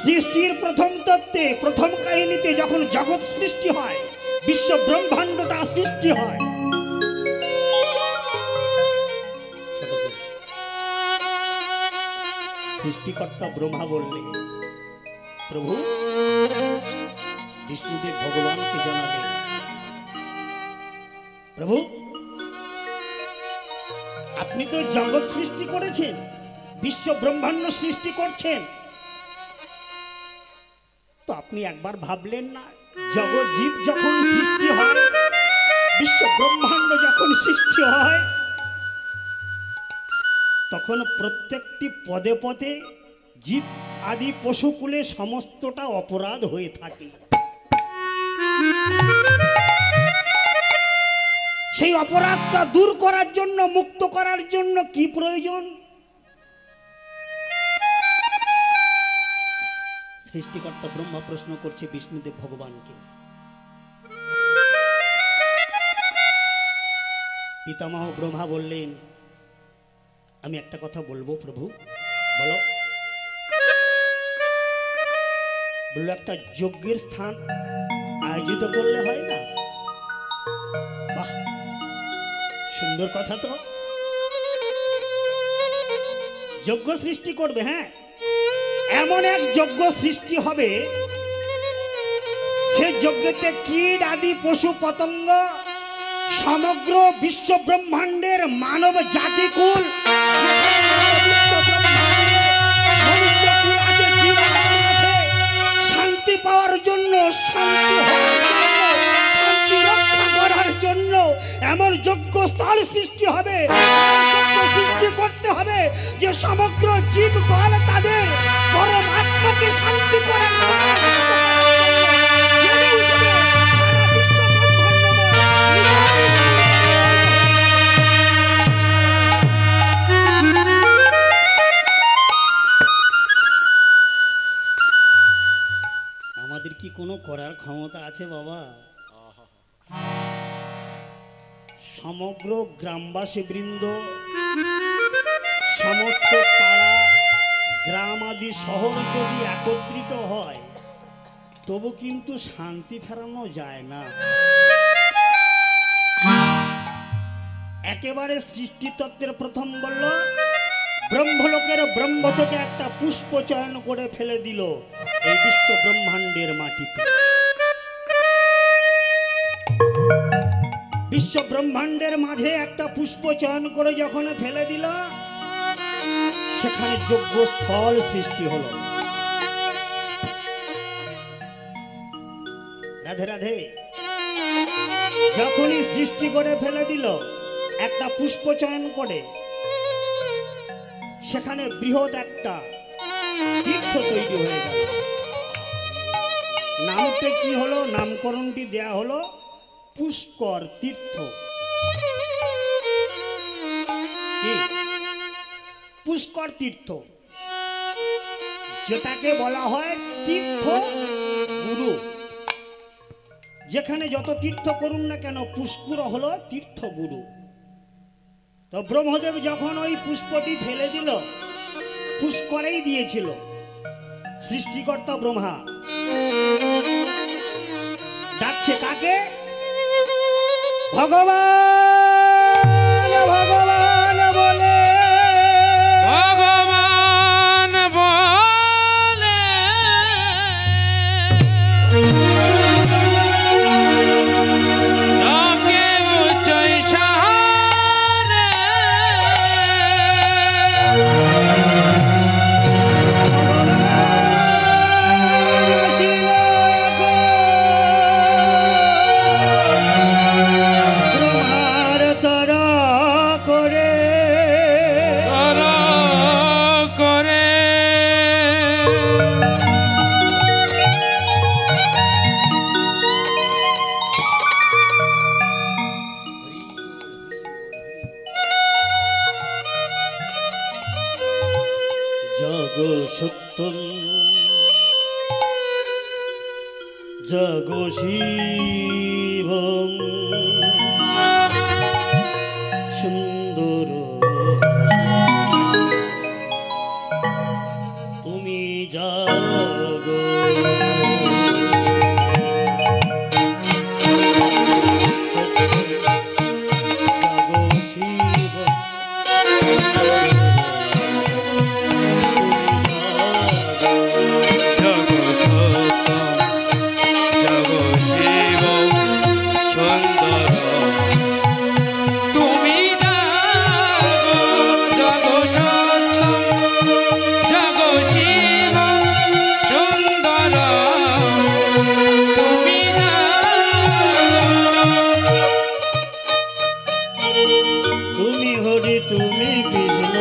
সৃষ্টির প্রথম তত্ত্বে প্রথম কাহিনীতে যখন জগৎ সৃষ্টি হয়, বিশ্ব ব্রহ্মাণ্ডটা সৃষ্টি হয়, সৃষ্টিকর্তা ব্রহ্মা বললেন, প্রভু বিষ্ণুদেব ভগবানকে জানালেন, প্রভু আপনি তো জগৎ সৃষ্টি করেছেন, বিশ্ব ব্রহ্মাণ্ড সৃষ্টি করছেন, তো আপনি একবার ভাবলেন না জগৎ জীব যখন সৃষ্টি হয়, বিশ্ব ব্রহ্মাণ্ড যখন সৃষ্টি হয়, তখন প্রত্যেকটি পদে পদে জীব আদি পশুকুলে সমস্তটা অপরাধ হয়ে থাকে। সেই অপরাধটা দূর করার জন্য, মুক্ত করার জন্য কি প্রয়োজন? সৃষ্টিকর্তা ব্রহ্মা প্রশ্ন করছে বিষ্ণুদেব ভগবানকে। পিতামহ ব্রহ্মা বললেন, আমি একটা কথা বলবো প্রভু। বলো। বললো, একটা যজ্ঞের স্থান আয়োজিত করলে হয় না? বাহ, সুন্দর কথা তো। যজ্ঞ সৃষ্টি করবে, হ্যাঁ, এমন এক যজ্ঞ সৃষ্টি হবে, সে যজ্ঞতে কীট আদি পশু পতঙ্গ সমগ্র বিশ্ব ব্রহ্মাণ্ডের মানব জাতিকুল শান্তি পাওয়ার জন্য, শান্তি রক্ষা করার জন্য এমন যজ্ঞস্থল সৃষ্টি হবে, সৃষ্টি করতে হবে যে সমগ্র জীবগণ তাদের পরমাত্মাকে শান্তি করার আমাদের কি কোনো করার ক্ষমতা আছে বাবা? সমগ্র গ্রামবাসী বৃন্দ, সমস্ত পাড়া গ্রাম আদি শহর যদি একত্রিত হয়, তবু কিন্তু শান্তি ফেরানো যায় না। একেবারে সৃষ্টিতত্ত্বের প্রথম বলল, ব্রহ্মলোকের ব্রহ্ম থেকে একটা পুষ্প চয়ন করে ফেলে দিল এই বিশ্ব ব্রহ্মাণ্ডের মাটিতে। বিশ্ব ব্রহ্মাণ্ডের মাঝে একটা পুষ্প চয়ন করে যখন ফেলে দিল, সেখানে যজ্ঞস্থল সৃষ্টি হলো। রাধে রাধে। যখনই সৃষ্টি করে ফেলে দিল একটা পুষ্প চয়ন করে, সেখানে বৃহৎ একটা তীর্থ তৈরি হয়ে গেল। নামটা কি হলো? নামকরণটি দেয়া হলো পুষ্কর তীর্থ। পুষ্কর তীর্থ, যেটাকে বলা হয় তীর্থ গুরু। যেখানে যত তীর্থ করুন না কেন, পুষ্কর হলো তীর্থ গুরু। তো ব্রহ্মদেব যখন ওই পুষ্পটি ফেলে দিল, পুষ্করেই দিয়েছিল সৃষ্টিকর্তা ব্রহ্মা। ডাকছে কাকে? ভগবান ভগবান বলে, ভগবান বলে লোকে উচ্চই শহরে সত্যম জগো শিবং সুন্দর, তুমি জাগো তুমি কৃষ্ণ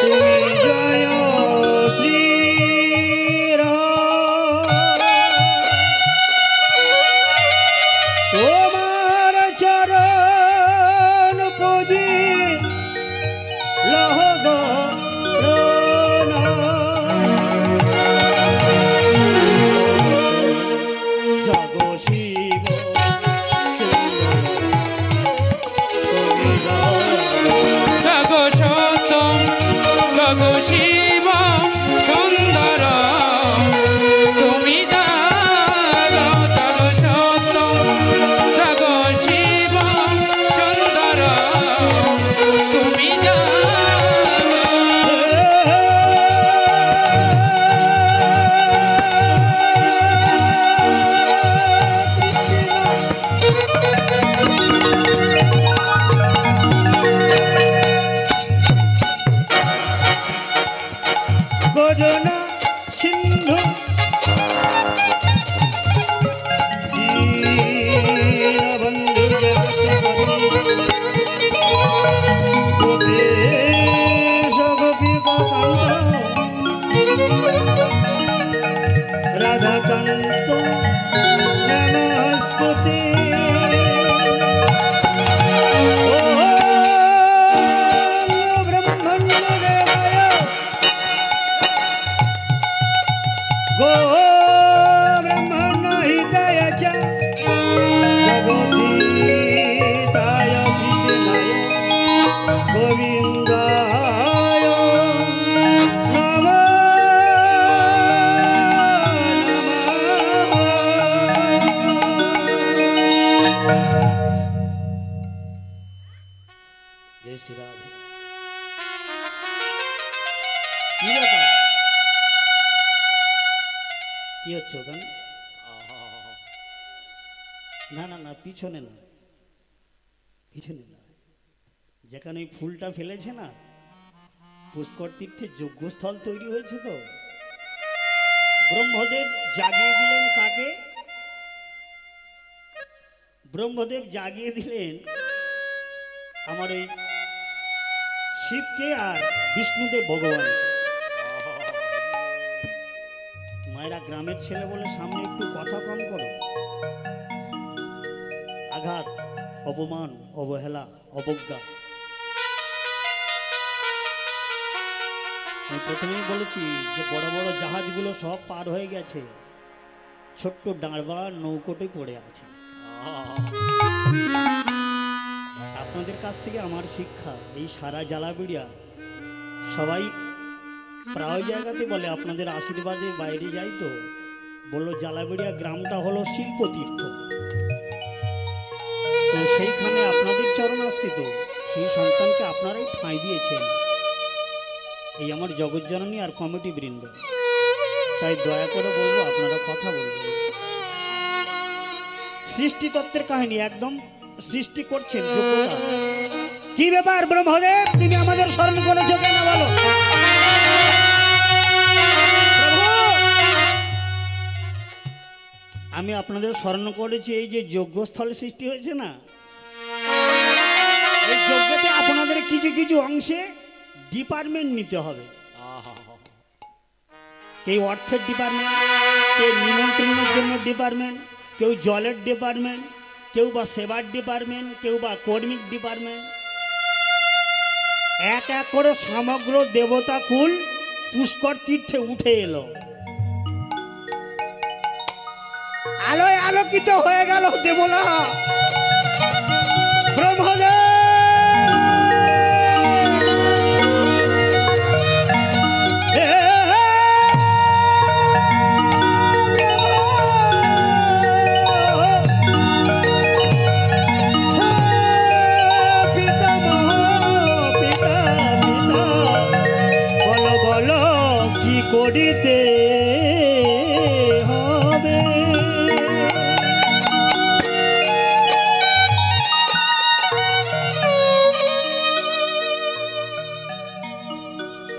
তুমি জয় শ্রী তোমার চরণ পুজি লহ জাগো শিব জাগো সত্যম জাগো শিব সুন্দর তুমি জাগো জাগো সত্যম জাগো শিব সুন্দর তুমি করুণা সিন্ধু দীনবন্ধু গোপেশ গোপিকাকান্ত রাধাকান্ত নমস্তুতে गो ब्रह्मण हिताय च जगदीताय कृष्णाय गोविन्दाय नमो जय श्री राधे কি হচ্ছে ওখানে? না না না পিছনে না, পিছনে না, যেখানে ওই ফুলটা ফেলেছে না, পুষ্কর তীর্থে যজ্ঞস্থল তৈরি হয়েছে। তো ব্রহ্মদেব জাগিয়ে দিলেন কাকে? ব্রহ্মদেব জাগিয়ে দিলেন আমার এই শিবকে আর বিষ্ণুদেব ভগবানকে। মায়েরা গ্রামের ছেলে বলে সামনে একটু কথা কম করো। আঘাত, অপমান, অবহেলা, অবজ্ঞা। আমি প্রথমেই বলেছি যে বড় বড় জাহাজগুলো সব পার হয়ে গেছে, ছোট্ট ডাঁড়বা নৌকোটে পড়ে আছে। আপনাদের কাছ থেকে আমার শিক্ষা, এই সারা জ্বালাবিড়িয়া সবাই প্রায় জায়গাতে বলে আপনাদের আশীর্বাদে বাইরে যাই, তো বললো জ্বালাবিড়িয়া গ্রামটা হলো শিল্পতীর্থ। তো সেইখানে আপনাদের চরণ আশ্রিত সেই সন্তানকে আপনারাই ঠাঁই দিয়েছেন, এই আমার জগজ্জননী আর কমিটি বৃন্দ। তাই দয়া করে বলবো আপনারা কথা বলবেন। সৃষ্টিতত্ত্বের কাহিনী, একদম সৃষ্টি করছেন যোগ্যতা। কি ব্যাপার ব্রহ্মদেব, তুমি আমাদের স্মরণ করেছো কেন বলো? আমি আপনাদের স্মরণ করেছি এই যে যজ্ঞস্থল সৃষ্টি হয়েছে না, এই যজ্ঞতে আপনাদের কিছু কিছু অংশে ডিপার্টমেন্ট নিতে হবে। কেউ অর্থের ডিপার্টমেন্ট, কেউ নিমন্ত্রণের জন্য ডিপার্টমেন্ট, কেউ জলের ডিপার্টমেন্ট, কেউ বা সেবার ডিপার্টমেন্ট, কেউ বা কর্মিক ডিপার্টমেন্ট। এক এক করে সমগ্র দেবতা কুল পুষ্কর তীর্থে উঠে এলো, আলোয় আলোকিত হয়ে গেল দেবলা। ব্রহ্মদেব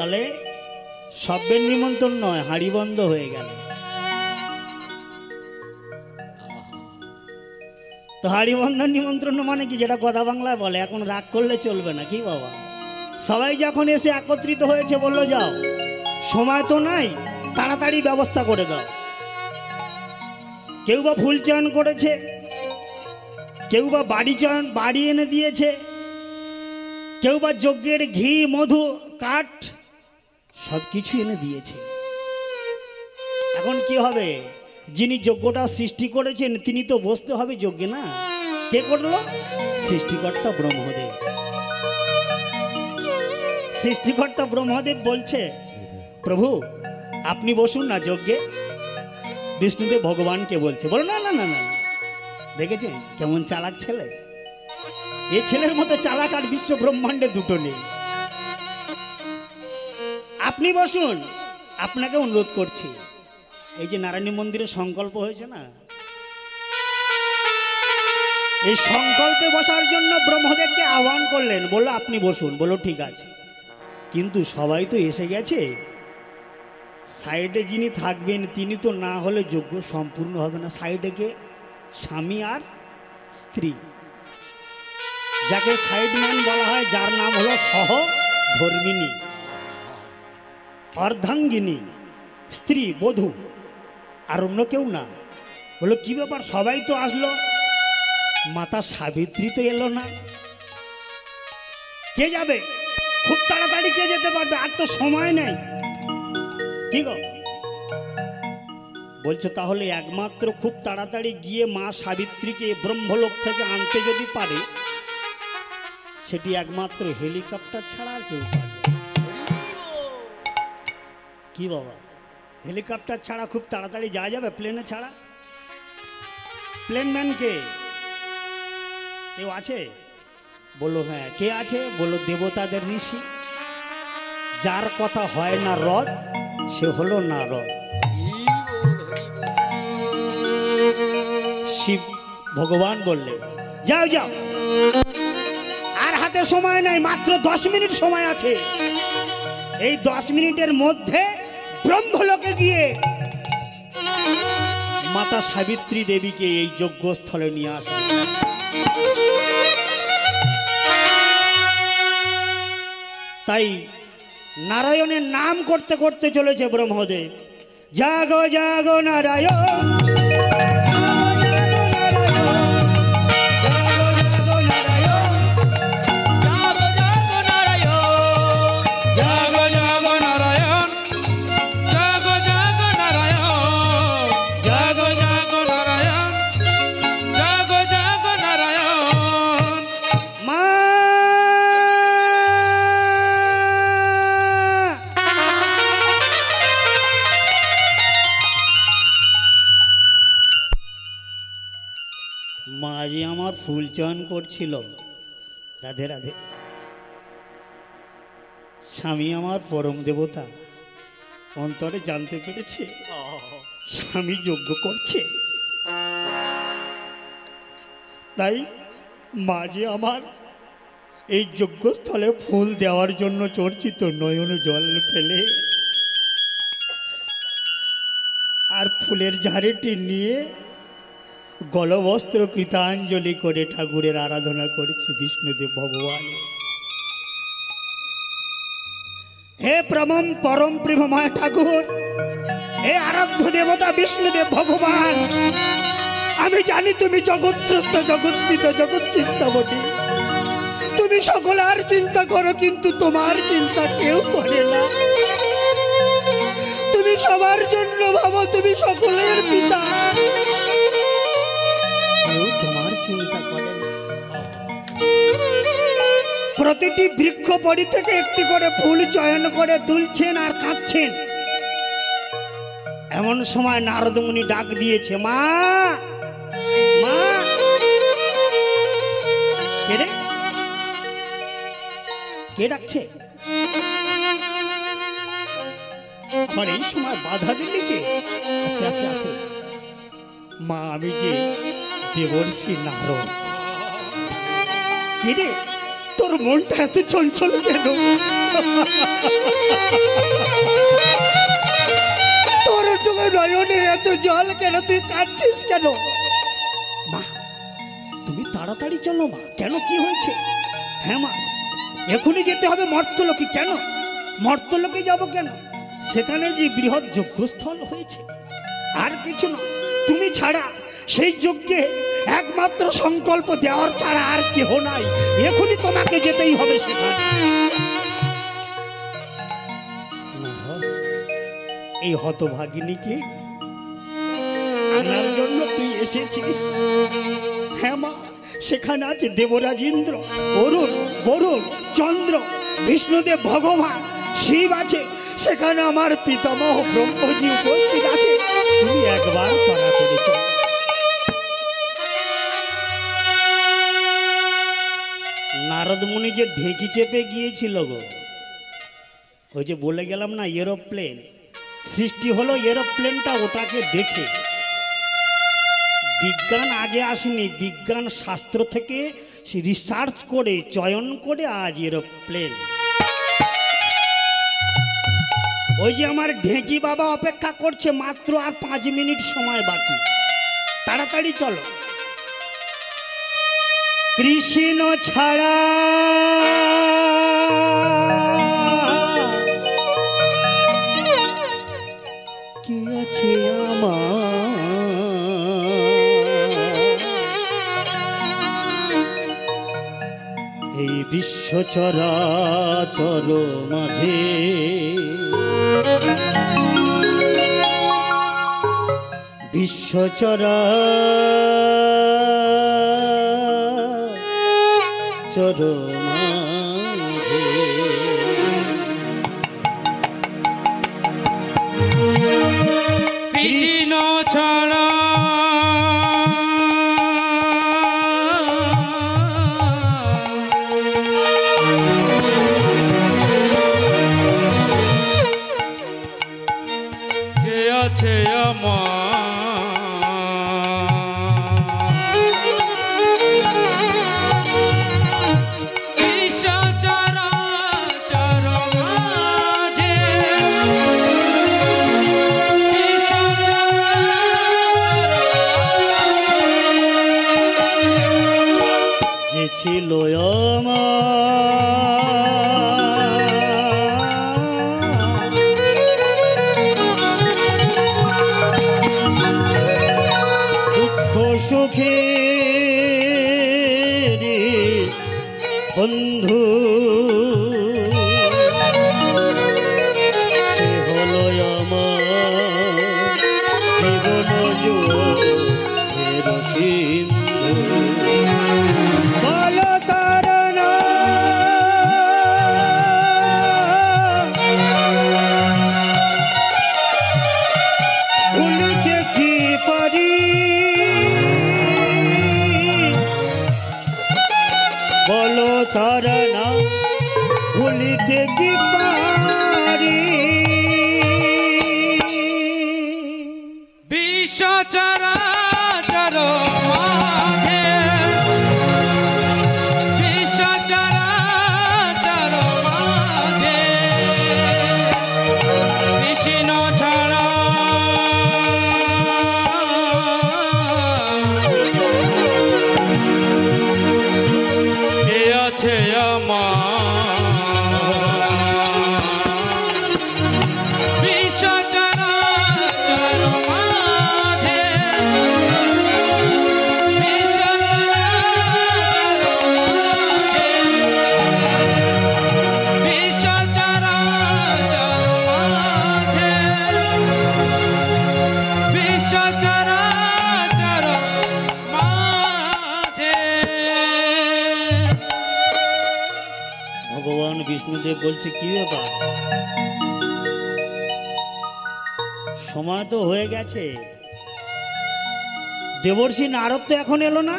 তাহলে সব্যের নিমন্ত্রণ নয়, হাঁড়ি বন্ধ হয়ে গেল। তো হাঁড়ি বন্ধ নিমন্ত্রণ মানে কি, যেটা কথা বাংলায় বলে, এখন রাগ করলে চলবে না কি বাবা। সবাই যখন এসে একত্রিত হয়েছে, বললো যাও, সময় তো নাই, তাড়াতাড়ি ব্যবস্থা করে দাও। কেউ বা ফুল চয়ন করেছে, কেউ বা বাড়ি এনে দিয়েছে, কেউ বা যজ্ঞের ঘি, মধু, কাঠ সব কিছু এনে দিয়েছে। এখন কি হবে, যিনি যজ্ঞটা সৃষ্টি করেছেন তিনি তো বসতে হবে যজ্ঞে, না? কে করলো? সৃষ্টিকর্তা ব্রহ্মদেব। সৃষ্টিকর্তা ব্রহ্মদেব বলছে, প্রভু আপনি বসুন না যজ্ঞে। বিষ্ণুদেব ভগবানকে বলছে, বলো না না না না। দেখেছেন কেমন চালাক ছেলে? এই ছেলের মতো চালাক আর বিশ্ব ব্রহ্মাণ্ডে দুটো নেই। আপনি বসুন, আপনাকে অনুরোধ করছি। এই যে নারায়ণী মন্দিরে সংকল্প হয়েছে না, এই সংকল্পে বসার জন্য ব্রহ্মদেবকে আহ্বান করলেন, বললো আপনি বসুন। বললো ঠিক আছে, কিন্তু সবাই তো এসে গেছে, সাইডে যিনি থাকবেন তিনি তো না হলে যজ্ঞ সম্পূর্ণ হবে না। সাইডে কে? স্বামী আর স্ত্রী, যাকে সাইডম্যান বলা হয়, যার নাম হলো সহধর্মিনী, অর্ধাঙ্গিনী, স্ত্রী, বধূ, আর অন্য কেউ না। বলো কি ব্যাপার, সবাই তো আসলো, মাতা সাবিত্রী তো এলো না, কে যাবে? খুব তাড়াতাড়ি কে যেতে পারবে? আর তো সময় নেই। ঠিক আছে, বলছো তাহলে একমাত্র খুব তাড়াতাড়ি গিয়ে মা সাবিত্রীকে ব্রহ্মলোক থেকে আনতে যদি পারে, সেটি একমাত্র হেলিকপ্টার ছাড়া আর কেউ পারবে। কি বাবা, হেলিকপ্টার ছাড়া খুব তাড়াতাড়ি যাওয়া যাবে? প্লেনে ছাড়া? প্লেনম্যান কে? কেউ আছে? বললো হ্যাঁ। কে আছে? বললো দেবতাদের ঋষি, যার কথা হয় না রদ, সে হলো নারদ। শিব ভগবান বললে যাও যাও, আর হাতে সময় নাই, মাত্র 10 মিনিট সময় আছে। এই 10 মিনিটের মধ্যে ব্রহ্মলোকে গিয়ে মাতা সাবিত্রী দেবীকে এই যজ্ঞস্থলে নিয়ে আসে। তাই নারায়ণের নাম করতে করতে চলেছে ব্রহ্মদেব, জাগো জাগো নারায়ণ, মাঝি আমার ফুল চয়ন করছিল, রাধে রাধে। স্বামী আমার পরম দেবতা, অন্তরে জানতে পেরেছে স্বামী যজ্ঞ করছে, তাই মাঝি আমার এই যজ্ঞস্থলে ফুল দেওয়ার জন্য চর্চিত নয়নে জল ফেলে আর ফুলের ঝাড়িটি নিয়ে গলবস্ত্র কৃতাঞ্জলি করে ঠাকুরের আরাধনা করছি বিষ্ণুদেব ভগবান। হে পরম প্রেমময় ঠাকুর, হে আরাধ্য দেবতা বিষ্ণুদেব ভগবান, আমি জানি তুমি জগৎ স্রষ্টা, জগৎ পিতা, জগৎ চিন্তাবতী, তুমি সকলের চিন্তা করো, কিন্তু তোমার চিন্তা কেউ করে না। তুমি সবার জন্য ভাবো, তুমি সকলের পিতা, কেউ তোমার চিন্তা করে না। প্রতিটি বৃক্ষ পরি থেকে একটি করে ফুল চয়ন করে তুলছেন আর কাঁদছেন। এমন সময় নারদ মুনি ডাক দিয়েছে, মা মা। কে রে? কে ডাকছে? আবার এই সময় বাধা দিলি কে? আস্তে আস্তে আস্তে। মা আমি যে দেবর্ষি নারদ। কে রে? তোর মনটা এত চঞ্চল কেন? তোর চোখে নয়নে এত জল কেন? তুই কাঁদছিস কেন? মা তুমি তাড়াতাড়ি চলো মা। কেন, কি হয়েছে? হ্যাঁ মা, এখনই যেতে হবে মর্তলোকে। কেন মর্তলোকে যাব কেন? সেখানে যে বৃহৎ যজ্ঞস্থল হয়েছে, আর কিছু না। তুমি ছাড়া সেই যজ্ঞে একমাত্র সংকল্প দেওয়ার ছাড়া আর কেহ নাই। এখনই তোমাকে যেতেই হবে সেখানে। এই হতভাগিনীকে আনার জন্য তুই এসেছিস। হ্যাঁ মা, সেখানে আছে দেবরাজ ইন্দ্র, অরুণ, বরুণ, চন্দ্র, বিষ্ণুদেব, ভগবান শিব আছে। সেখানে আমার পিতামহ ব্রহ্মজি উপস্থিত আছে। তুমি একবার তারা করে চল। নারদ মুনি যে ঢেঁকি চেপে গিয়েছিল গো, ওই যে বলে গেলাম না এরোপ্লেন সৃষ্টি হলো, এরোপ্লেনটা ওটাকে দেখে বিজ্ঞান আগে আসেনি, বিজ্ঞান শাস্ত্র থেকে রিসার্চ করে চয়ন করে আজ এরোপ্লেন। ওই যে আমার ঢেঁকি বাবা অপেক্ষা করছে, মাত্র আর 5 মিনিট সময় বাকি, তাড়াতাড়ি চলো। কৃষ্ণ ছাড়া কি আছে আমার, এই বিশ্ব চরাচর মাঝে বিশ্ব চরাচর মাঝে কৃষ্ণ ছাড়া কে আছে আমার, বিশ্ব চরাচর মাঝে বিশ্ব যে ছিল আমার, দুঃখ সুখের বন্ধু, সে হলো আমার জীবন যুগের সিন্ধু। বলো তার নাম, ভুলিতে কি পারি, বলো তার নাম, ভুলিতে কি পারি। বিশ্ব চরাচর মাঝে বিশ্ব চরাচর মাঝে কৃষ্ণ ছাড়া কে আছে আমার, বিশ্ব চরাচর মাঝে বিশ্ব চরাচর মাঝে বিশ্ব চরাচর মাঝে বিশ্ব চরাচর মাঝে। ভগবান বিষ্ণুদেব বলছে কি ব্যাপার, সময় তো হয়ে গেছে, দেবর্ষি নারদ তো এখন এলো না।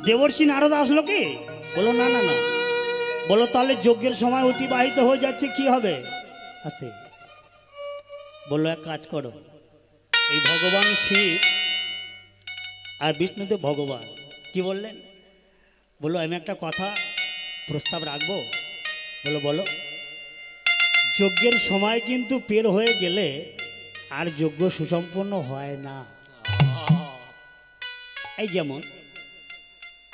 দেবর্ষি নারদ আসলো কি? বলো না না না। বলো তাহলে যজ্ঞের সময় অতিবাহিত হয়ে যাচ্ছে, কি হবে? আস্তে বললো এক কাজ করো, এই ভগবান শিব আর বিষ্ণুদেব ভগবান কি বললেন? বললো আমি একটা কথা প্রস্তাব রাখবো। বলো বলো। যজ্ঞের সময় কিন্তু পের হয়ে গেলে আর যজ্ঞ সুসম্পন্ন হয় না। এই যেমন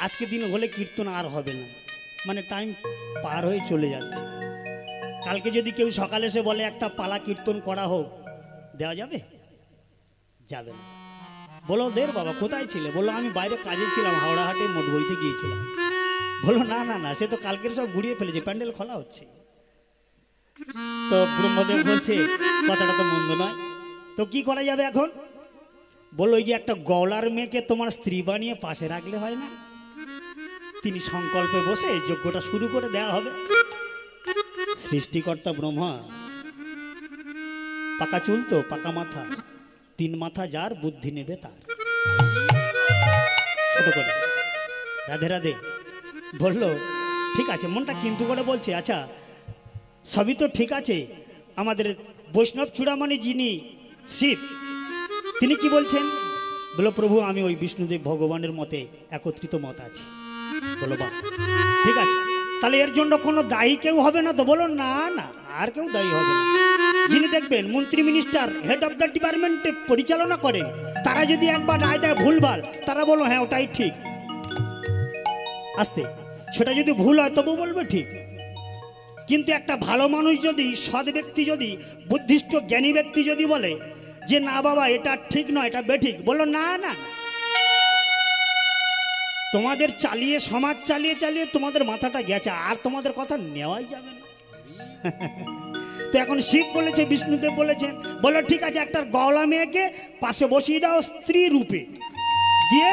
আজকে দিন হলে কীর্তন আর হবে না, মানে টাইম পার হয়ে চলে যাচ্ছে। কালকে যদি কেউ সকালে এসে বলে একটা পালা কীর্তন করা হোক, দেওয়া যাবে? যাবে না। বলো দের বাবা কোথায় ছিলে? বললো আমি বাইরে কাজে ছিলাম, হাওড়া হাটে মোট বইতে গিয়েছিলাম। বললো না না না, সে তো কালকের সব ঘুরিয়ে ফেলেছে, প্যান্ডেল খোলা হচ্ছে। তো ব্রহ্মদেব বলছে কথাটা তো মন্দ নয়, তো কি করা যাবে এখন? বললো ওই যে একটা গলার মেয়েকে তোমার স্ত্রী বানিয়ে পাশে রাখলে হয় না? তিনি সংকল্পে বসে যজ্ঞটা শুরু করে দেওয়া হবে। সৃষ্টিকর্তা ব্রহ্মা, পাকা চুল তো পাকা মাথা, তিন মাথা যার বুদ্ধি নেবে তার। ছোট করে রাধে রাধে বললো ঠিক আছে, মনটা কিন্তু করে বলছে আচ্ছা সবই তো ঠিক আছে, আমাদের বৈষ্ণব চূড়ামণি যিনি শিব, তিনি কি বলছেন? বলো প্রভু আমি ওই বিষ্ণুদেব ভগবানের মতে একত্রিত মত আছে। বলো বাহ ঠিক আছে, তাহলে এর জন্য কোনো দায়ী কেউ হবে না তো? বলো না না, আর কেউ দায়ী হবে না। যিনি দেখবেন মন্ত্রী মিনিস্টার হেড অফ দ্য ডিপার্টমেন্টে পরিচালনা করেন, তারা যদি একবার রায় দেয় ভুলভাল, তারা বলো হ্যাঁ ওটাই ঠিক। আস্তে সেটা যদি ভুল হয় তবু বলবে ঠিক। কিন্তু একটা ভালো মানুষ যদি, সৎ ব্যক্তি যদি, বুদ্ধিষ্ট জ্ঞানী ব্যক্তি যদি বলে যে না বাবা এটা ঠিক নয় এটা বেঠিক, বলো না না, তোমাদের চালিয়ে সমাজ চালিয়ে চালিয়ে তোমাদের মাথাটা গেছে, আর তোমাদের কথা নেওয়াই যাবে না। তো এখন শিব বলেছে, বিষ্ণুদেব বলেছেন, বলো ঠিক আছে একটা গওলা মেয়েকে পাশে বসিয়ে দাও স্ত্রী রূপে, দিয়ে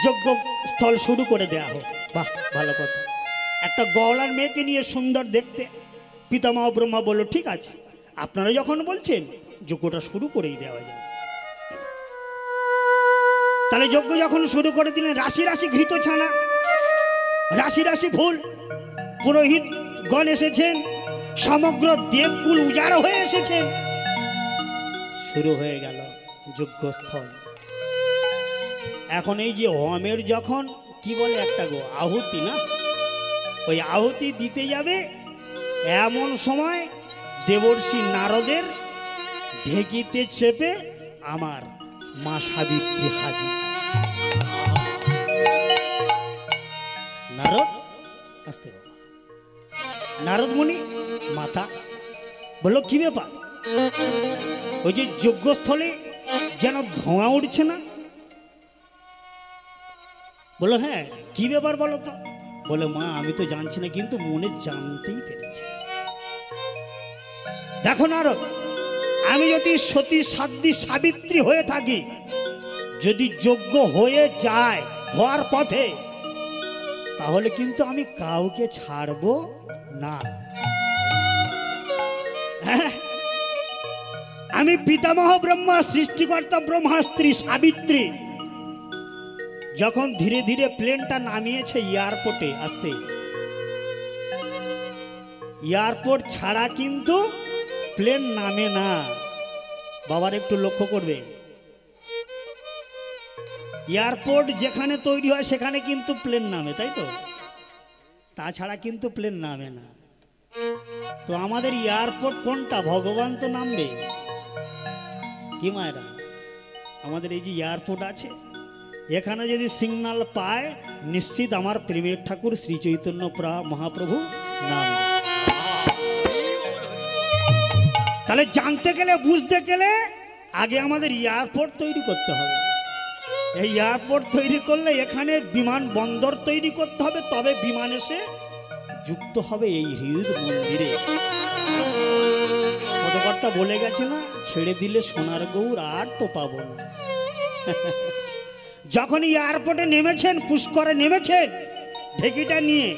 যজ্ঞ স্থল শুরু করে দেওয়া হোক। বাহ ভালো কথা, একটা গওলার মেয়েকে নিয়ে সুন্দর দেখতে। পিতামহ ব্রহ্মা বলল ঠিক আছে, আপনারা যখন বলছেন যজ্ঞটা শুরু করেই দেওয়া যায়। তাহলে যজ্ঞ যখন শুরু করে দিলেন, রাশি রাশি ঘৃত ছানা, রাশি রাশি ফুল, পুরোহিত গণ এসেছেন, সমগ্র দেবকুল উজাড় হয়ে এসেছেন। শুরু হয়ে গেল যজ্ঞস্থল। এখন এই যে হোমের যখন কি বলে একটা গো আহুতি, না ওই আহুতি দিতে যাবে, এমন সময় দেবর্ষি নারদের ঢেকিতে চেপে আমার মা সাবিত্রী হাজির। নারদ আসতে, নারদ মুনি মাথা বললো কি ব্যাপার? ওই যে যজ্ঞস্থলে যেন ধোঁয়া উঠছে না? বলো হ্যাঁ কি ব্যাপার বলো তো? বলে মা আমি তো জানছি না, কিন্তু মনে জানতেই পেরেছি। দেখো নারদ, আমি যদি সতী সাধ্বী সাবিত্রী হয়ে থাকি, যদি যজ্ঞ হয়ে যায় হওয়ার পথে, তাহলে কিন্তু আমি কাউকে ছাড়বো না। হ্যাঁ, আমি পিতামহ ব্রহ্মা, সৃষ্টিকর্তা ব্রহ্মা স্ত্রী সাবিত্রী। যখন ধীরে ধীরে প্লেনটা নামিয়েছে এয়ারপোর্টে, আসতে এয়ারপোর্ট ছাড়া কিন্তু প্লেন নামে না। বাবার একটু লক্ষ্য করবে, এয়ারপোর্ট যেখানে তৈরি হয় সেখানে কিন্তু প্লেন নামে, তাই তো? তাছাড়া কিন্তু প্লেন নামে না। তো আমাদের এয়ারপোর্ট কোনটা? ভগবান তো নামবে কি মায়েরা? আমাদের এই যে এয়ারপোর্ট আছে, এখানে যদি সিগন্যাল পায়, নিশ্চিত আমার প্রেমের ঠাকুর শ্রী চৈতন্য মহাপ্রভু নাম। তাহলে জানতে গেলে বুঝতে গেলে আগে আমাদের এয়ারপোর্ট তৈরি করতে হবে। এই এয়ারপোর্ট তৈরি করলে এখানে বিমান বন্দর তৈরি করতে হবে, তবে বিমান এসে যুক্ত হবে এই হৃদ মন্দিরে। পদকর্তা বলে গেছে না, ছেড়ে দিলে সোনার গৌর আর তো পাবো না। যখন এয়ারপোর্টে নেমেছেন, পুষ্করে নেমেছেন, ঢেকিটা নিয়ে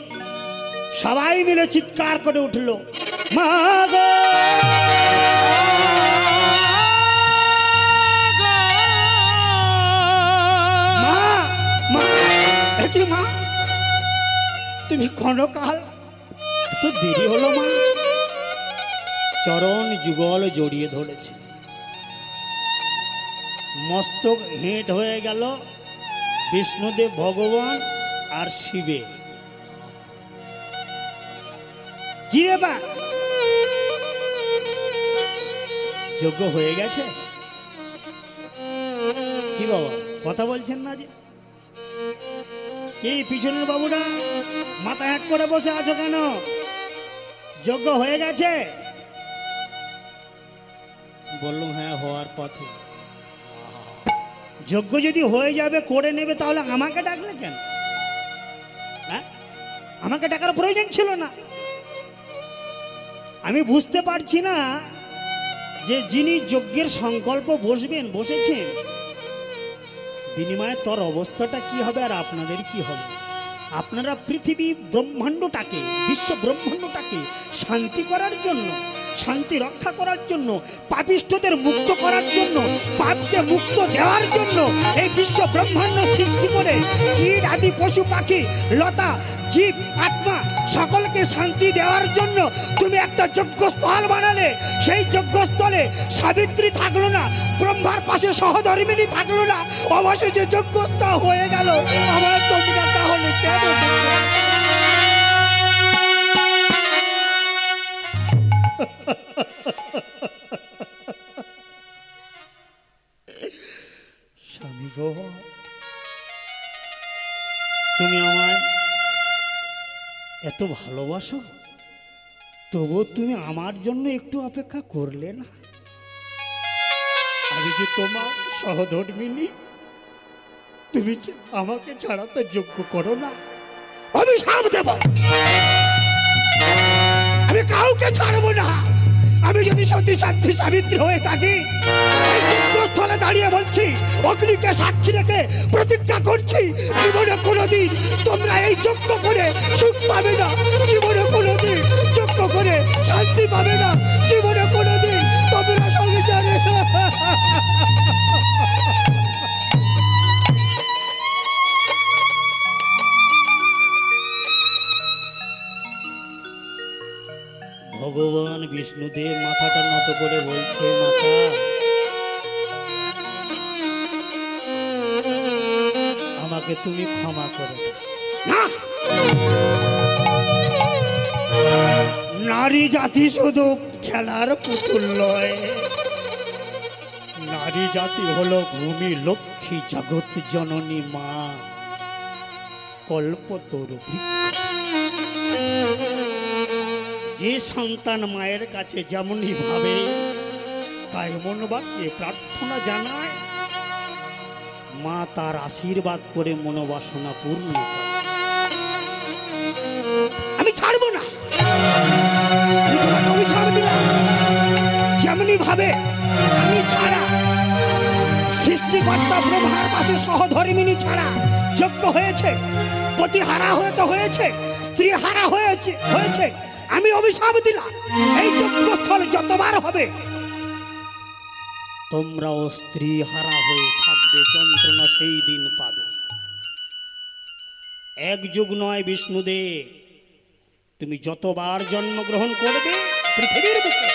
সবাই মিলে চিৎকার করে উঠল, মা গো মা, মা কি মা তুমি ক্ষণকাল এত দেরি হলো মা? চরণ যুগল জড়িয়ে ধরেছে, মস্তক হেঁট হয়ে গেল, বিষ্ণুদেব ভগবান আর শিবে। কি রে বা যজ্ঞ হয়ে গেছে? কি বাবা কথা বলছেন না যে? কি পিছনের বাবুরা মাথা হ্যাট করে বসে আছো কেন? যজ্ঞ হয়ে গেছে? বললাম হ্যাঁ হওয়ার পথে। যজ্ঞ যদি হয়ে যাবে করে নেবে তাহলে আমাকে ডাকলে কেন? হ্যাঁ আমাকে ডাকার প্রয়োজন ছিল না। আমি বুঝতে পারছি না যে যিনি যজ্ঞের সংকল্প বসেছেন বিনিময়ে তোর অবস্থাটা কি হবে আর আপনাদের কি হবে? আপনারা পৃথিবী ব্রহ্মাণ্ডটাকে বিশ্ব ব্রহ্মাণ্ডটাকে শান্তি করার জন্য, শান্তি রক্ষা করার জন্য, পাপিষ্ঠদের মুক্ত করার জন্য, পাপকে মুক্ত দেওয়ার জন্য এই বিশ্ব ব্রহ্মাণ্ড সৃষ্টি করে কীট আদি পশু পাখি লতা জীব আত্মা সকলকে শান্তি দেওয়ার জন্য তুমি একটা যজ্ঞস্থল বানালে। সেই যজ্ঞস্থলে সাবিত্রী থাকলো না, ব্রহ্মার পাশে সহধর্মিণী থাকলো না, অবশেষে যজ্ঞস্থল হয়ে গেল। আমার তোমরা তাহলে কেন? স্বামী গো, তুমি আমায় এত ভালোবাসো, তবু তুমি আমার জন্য একটু অপেক্ষা করলে না? আমি যে তোমার সহধর্মিণী, তুমি আমাকে ছাড়া তো যোগ্য করো না। আমি সাপ দেব, আমি কাউকে ছাড়বো না। আমি যদি সত্যি শান্তি সাবিত্রী হয়ে থাকি, স্থলে দাঁড়িয়ে বলছি, অগ্নিকে সাক্ষী রেখে প্রতিজ্ঞা করছি, জীবনে কোনোদিন তোমরা এই যজ্ঞ করে সুখ পাবে না, জীবনে কোনোদিন যজ্ঞ করে শান্তি পাবে না, জীবনে কোনোদিন তোমরা সংসারে। ভগবান বিষ্ণুদেব মাথাটা নত করে বলছে, মাতা আমাকে তুমি ক্ষমা করে দাও। না, নারী জাতি শুধু খেলার পুতুল নয়, নারী জাতি হলো ভূমি লক্ষ্মী জগৎ জননী মা কল্পতরু বৃক্ষ। যে সন্তান মায়ের কাছে যেমনই ভাবে কায়মন বাক্যে প্রার্থনা জানায়, মা তার আশীর্বাদ করে মনোবাসনা পূর্ণ করে। আমি ছাড়বো না, যেমনি ভাবে আমি ছাড়া সৃষ্টিকর্তা ব্রহ্মার পাশে সহধর্মিণী ছাড়া যজ্ঞ হয়েছে, পতি হারা হতে হয়েছে, স্ত্রী হারা হয়েছে, আমি অভিশাপ দিলাম, এই যজ্ঞস্থল যতবার হবে তোমরাও স্ত্রী হারা হয়ে থাকবে, যন্ত্রণা সেই দিন পাবে। এক যুগ নয় বিষ্ণুদেব, তুমি যতবার জন্মগ্রহণ করবে পৃথিবীর বুকে,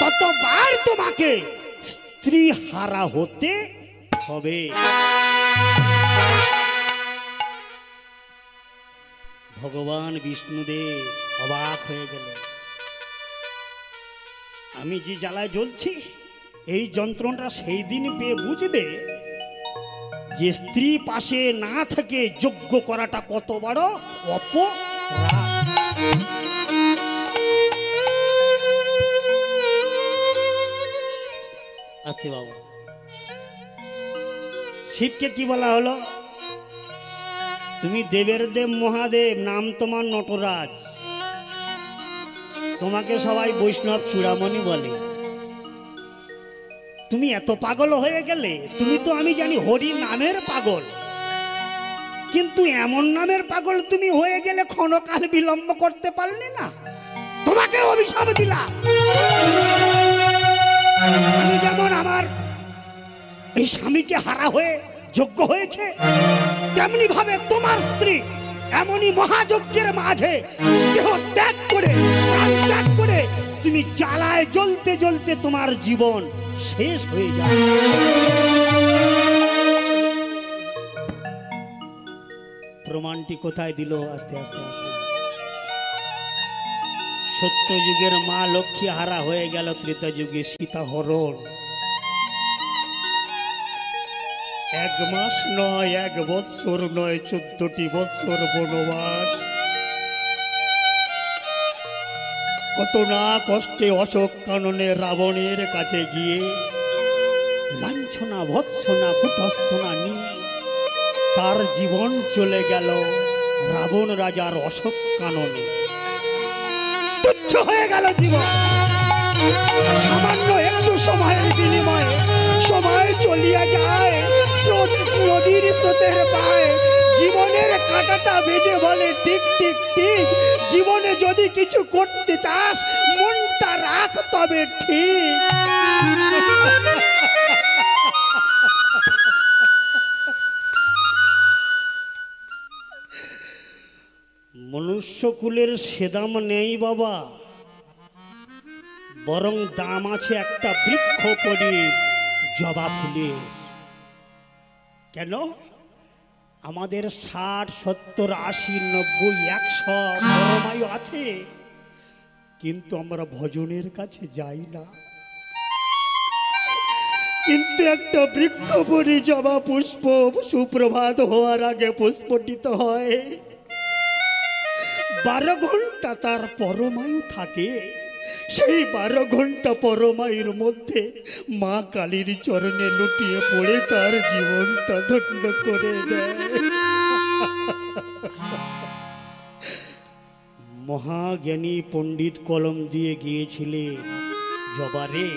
ততবার তোমাকে স্ত্রী হারা হতে হবে। ভগবান বিষ্ণুদেব অবাক হয়ে গেলেন, আমি যে জ্বালায় জ্বলছি এই যন্ত্রণাটা সেই দিন পেয়ে বুঝবে যে স্ত্রী পাশে না থেকে যজ্ঞ করাটা কত বড় অপরাধ। আস্তে বাবা, শিবকে কি বলা হলো? তুমি দেবের দেব মহাদেব, নাম তোমার নটরাজ, তোমাকে সবাই বৈষ্ণব চূড়ামণি বলে। তুমি এত পাগল হয়ে গেলে, তুমি তো আমি জানি হরি নামের পাগল, কিন্তু এমন নামের পাগল তুমি হয়ে গেলে ক্ষণকাল বিলম্ব করতে পারলে না, তোমাকে অভিশাপ দিলাম। আমি যেমন আমার এই স্বামীকে হারা হয়ে যজ্ঞ হয়েছে, তেমনি ভাবে তোমার স্ত্রী এমনই মহাযজ্ঞের মাঝে দেহ ত্যাগ করে, প্রাণ ত্যাগ করে তুমি জ্বালায় জ্বলতে জ্বলতে তোমার জীবন শেষ হয়ে যায়। প্রমাণটি কোথায় দিল? আস্তে আস্তে আস্তে সত্যযুগের মা লক্ষ্মী হারা হয়ে গেল ত্রেতাযুগে সীতা হরণ। 1 মাস নয়, 1 বৎসর নয়, 14টি বৎসর বনবাস। কত না কষ্টে অশোক কাননে রাবণের কাছে গিয়ে লাঞ্ছনা ভৎসনা কুটস্থনা নিয়ে তার জীবন চলে গেল রাবণ রাজার অশোক কাননে। তুচ্ছ হয়ে গেল জীবন। সামান্য একটু সময়ের বিনিময়ে সময় চলিয়া যায়, স্রোত নদীর স্রোতের পায়। জীবনের কাঁটাটা বেজে বলে ঠিক ঠিক ঠিক, জীবনে যদি কিছু করতে চাস মনটা রাখ তবে ঠিক। মনুষ্যকুলের সে দাম নেই বাবা, বরং দাম আছে একটা বৃক্ষ পড়ি জবা ফুলের। কেন? আমাদের 60, 70, 80, 90, 100 পরমায়ু আছে, কিন্তু আমরা ভজনের কাছে যাই না। কিন্তু একটা বৃক্ষ পড়ি জবা পুষ্প সুপ্রভাত হওয়ার আগে পুষ্পটিত হয়, 12 ঘন্টা তার পরমায়ু থাকে। সেই 12 ঘন্টা পরমায়ুর মধ্যে মা কালীর চরণে লুটিয়ে পড়ে তার জীবনটা ধন্য করে দেয়। মহাজ্ঞানী পণ্ডিত কলম দিয়ে গিয়েছিলেন, জবারে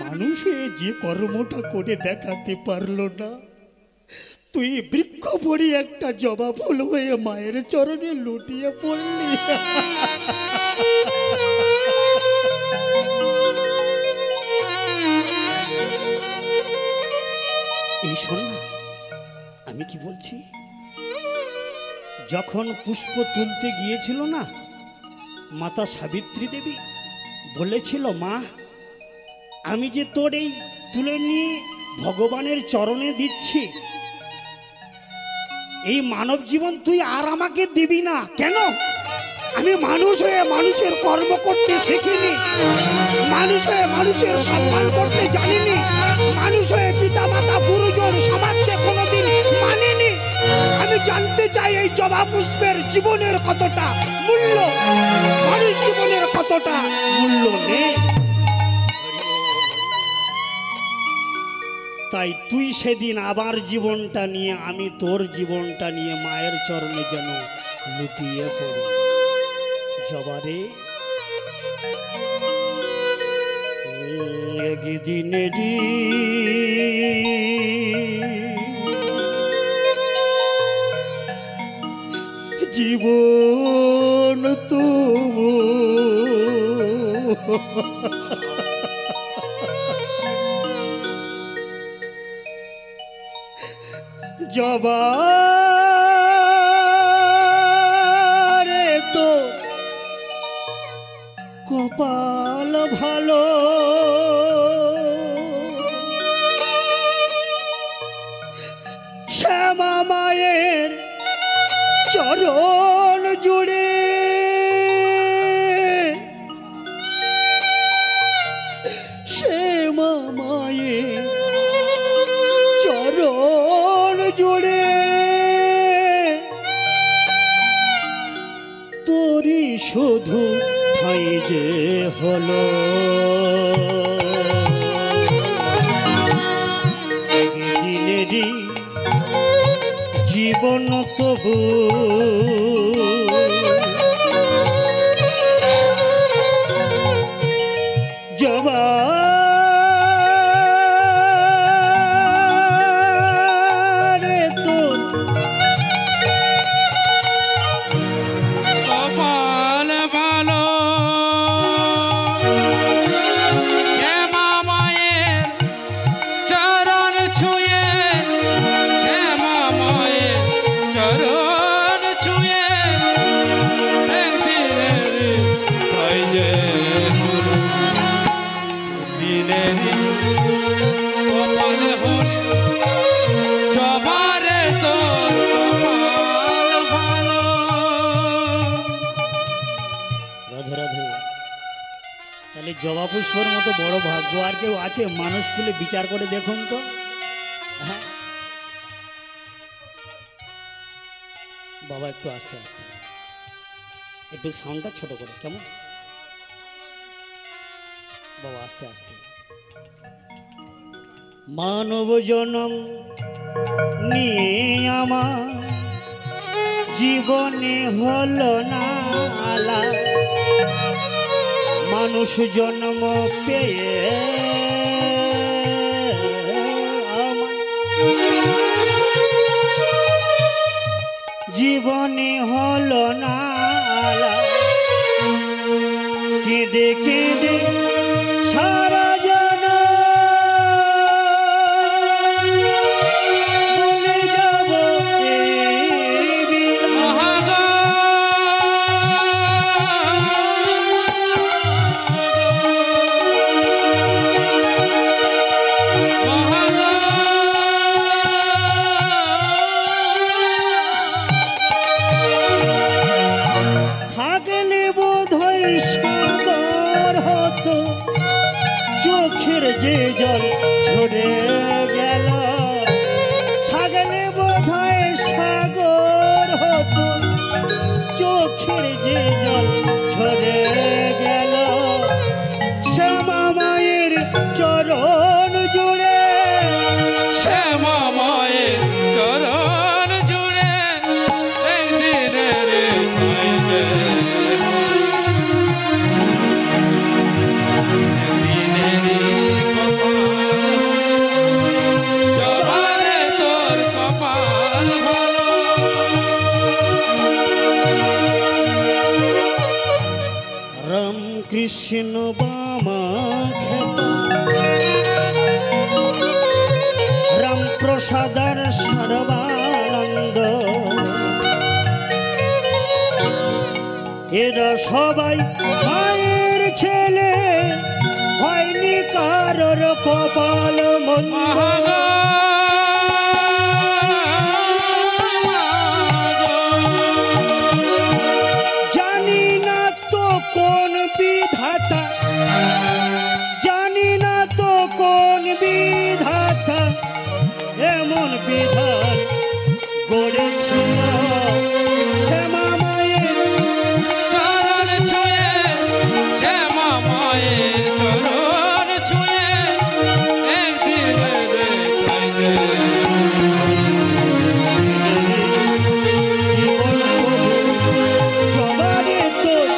মানুষে যে কর্মটা করে দেখাতে পারলো না, তুই বৃক্ষ পড়ি একটা জবা ফুল হয়ে মায়ের চরণে লুটিয়ে পড়লি। এই শোন না, আমি কি বলছি। যখন পুষ্প তুলতে গিয়েছিল না, মাতা সাবিত্রী দেবী বলেছিল, মা আমি যে তোর এই তুলে নিয়ে ভগবানের চরণে দিচ্ছি, এই মানব জীবন তুই আর আমাকে দিবি না। কেন? আমি মানুষ হয়ে মানুষের কর্ম করতে শিখিনি, মানুষ হয়ে মানুষের সম্মান করতে জানিনি, মানুষ হয়ে পিতা মাতা গুরুজন সমাজকে কোনোদিন মানিনি। আমি জানতে চাই এই জবা পুষ্পের জীবনের কতটা মূল্য, মানুষ জীবনের কতটা মূল্য নেই। তাই তুই সেদিন আবার জীবনটা নিয়ে, আমি তোর জীবনটা নিয়ে মায়ের চরণে যেন লুটিয়ে পড়ি। জবারে একদিনেরই জীবন তবু জবারে তো কপাল ভালো, শ্যামা মায়ের চরণ জুড়ে শ্যামা মায়ের চরণ জুড়ে তোরই শুধু ঠাই যে হলো। একদিনেরই জীবন তবু জবা চরণ ছুঁয়ে জবা পুষ্পর মতো বড় ভাগ্য আর কেউ আছে? মানুষ খুলে বিচার করে দেখুন তো। হ্যাঁ বাবা, একটু আস্তে আস্তে, একটু সাউন্ডটা ছোট করে, কেমন বাবা? আস্তে আস্তে। মানব জনম নিয়ে আমার জীবনে হলো না আলা, মানুষ জন্ম পেয়ে আমার জীবনে হলো না আলা, কেঁদে কেঁদে সারা জন বলে যাব থাকলে বোধহয় সাগর হতো, চোখের যে জল ঝরে গেল। থাকলে বোধহয় সাগর হতো, চোখের যে জল ঝরে গেল। শ্যামা মায়ের চরণ জুড়ে, শ্যামা মায়ের চরণ জুড়ে একদিনের জবারে তোর কপাল ভালো। রাম কৃষ্ণ বামা খেত, রাম প্রসাদার সর্বানন্দ, এরা সবাই মায়ের ছেলে, হয়নি কারোর কপাল মন্দ। জানি না তো কোন বিধাতা, জানি না তো কোন বিধাতা এমন বিধান গড়েছিল। শ্যামা মায়ের চরণ ছুঁয়ে, শ্যামা মায়ের চরণ ছুঁয়ে একদিন দেখাইবে। জীবন জবারে তোর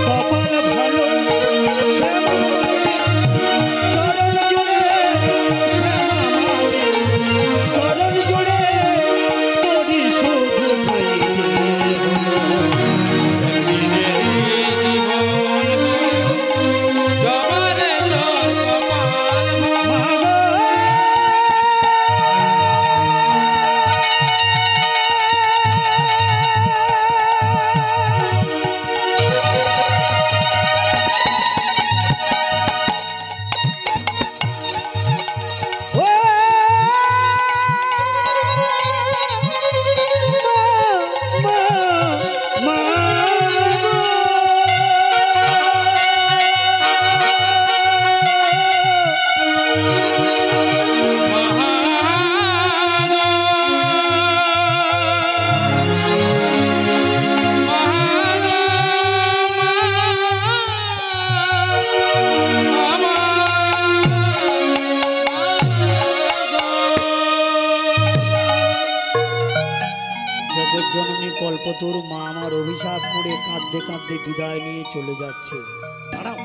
কপাল ভালো। শ্যামা মায়ের চরণ জুড়ে, শ্যামা মায়ের চরণ জুড়ে তোরই শুধু পাইতে হলো। জবারে তোর কপাল ভালো। জগৎজননী কল্পতরু মা আমার অভিশাপ করে কাঁদতে কাঁদতে বিদায় নিয়ে চলে যাচ্ছে। দাঁড়াও,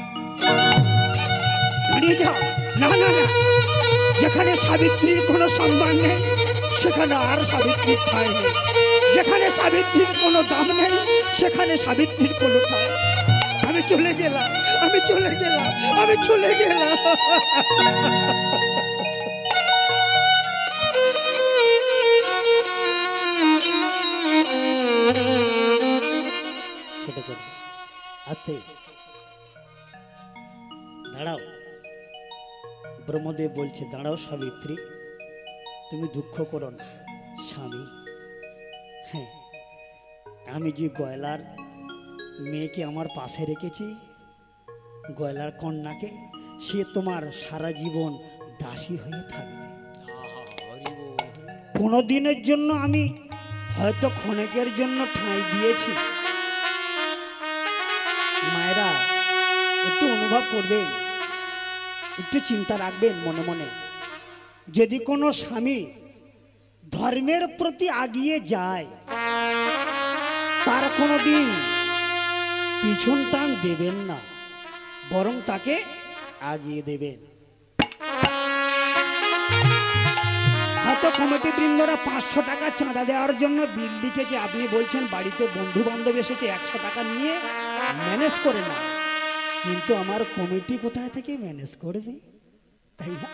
দাঁড়িয়ে যাও। না না না, যেখানে সাবিত্রীর কোনো সম্মান নেই সেখানে আর সাবিত্রীর ঠাঁই নেই। যেখানে সাবিত্রীর কোনো দাম নেই সেখানে সাবিত্রীর কোনো ঠাঁই। আমি চলে গেলাম, আমি চলে গেলাম, আমি চলে গেলাম। ছোট করে আস্তে, দাঁড়াও। ব্রহ্মদেব বলছে, দাঁড়াও সাবিত্রী, তুমি দুঃখ করো না স্বামী। হ্যাঁ, আমি যে গয়লার মেয়েকে আমার পাশে রেখেছি গয়লার কন্যাকে, সে তোমার সারা জীবন দাসী হয়ে থাকবে। কোনো দিনের জন্য আমি হয়তো ক্ষণেকের জন্য ঠাঁই দিয়েছি। মায়েরা একটু অনুভব করবেন, একটু চিন্তা রাখবেন মনে মনে। যদি কোনো স্বামী ধর্মের প্রতি আগিয়ে যায়, তার কোনোদিন পিছন টান দেবেন না, বরং তাকে আগিয়ে দেবেন। হয়তো কমিটি বৃন্দরা 500 টাকা চাঁদা দেওয়ার জন্য বিল লিখেছে, আপনি বলছেন বাড়িতে বন্ধু বান্ধব এসেছে 100 টাকা নিয়ে ম্যানেজ করে না, কিন্তু আমার কমিটি কোথায় থেকে ম্যানেজ করবে, তাই না?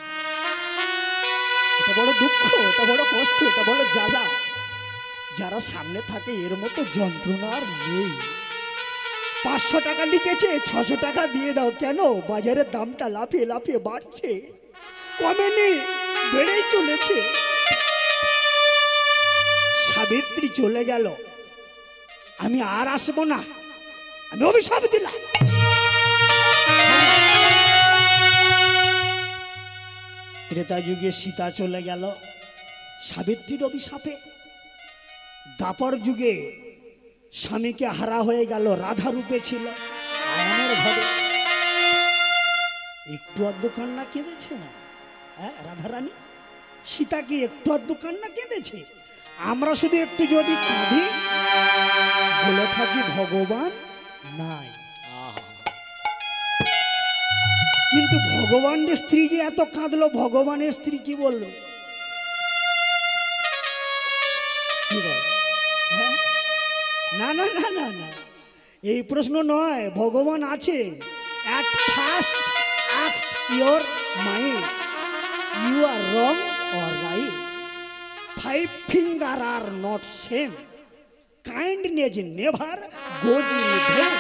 এটা বড় দুঃখ, এটা বড় কষ্ট, এটা বড় জ্বালা। যারা সামনে থাকে এর মতো যন্ত্রণা আর নেই। 500 টাকা লিখেছে, 600 টাকা দিয়ে দাও। কেন? বাজারের দামটা লাফিয়ে লাফিয়ে বাড়ছে, কমেনি, বেড়েই চলেছে। সাবিত্রী চলে গেল, আমি আর আসবো না, আমি অভিশাপ দিলাম। ত্রেতা যুগে সীতা চলে গেল সাবিত্রীর অভিশাপে। দাপর যুগে স্বামীকে হারা হয়ে গেল, রাধা রূপে ছিল আয়নের ঘরে। একটু আধটু কান্না কেঁদেছে না? হ্যাঁ, রাধারানী সীতা কি একটু আধটু কান্না কেঁদেছে? আমরা শুধু একটু যদি কাঁদি, বলে থাকি ভগবান নাই। কিন্তু ভগবানের স্ত্রী যে এত কাঁদলো, ভগবানের স্ত্রী কি বললো? কি বল? হ্যাঁ, না না না না না, এই প্রশ্ন নয়। ভগবান আছে। At first ask your mind, you are wrong or right. 5 fingers are not same. Kindness never goes in vain.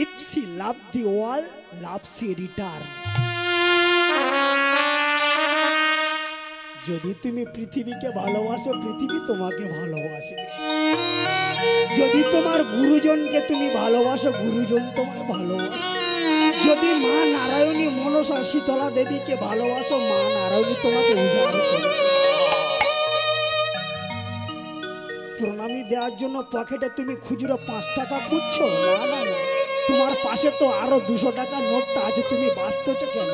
If she love the world, love she return. যদি তুমি পৃথিবীকে ভালোবাসো, পৃথিবী তোমাকে ভালোবাসবে। যদি তোমার গুরুজনকে তুমি ভালোবাসো, গুরুজন তোমায় ভালোবাসবে। যদি মা নারায়ণী, মনসা, শীতলা দেবীকে ভালোবাসো, মা নারায়ণী তোমাকে উজাড় করবে। প্রণামী দেওয়ার জন্য পকেটে তুমি খুচরো 5 টাকা খুঁজছো? না না না, তোমার পাশে তো আরো 200 টাকা নোটটা আছে, তুমি বাঁচতেছো কেন?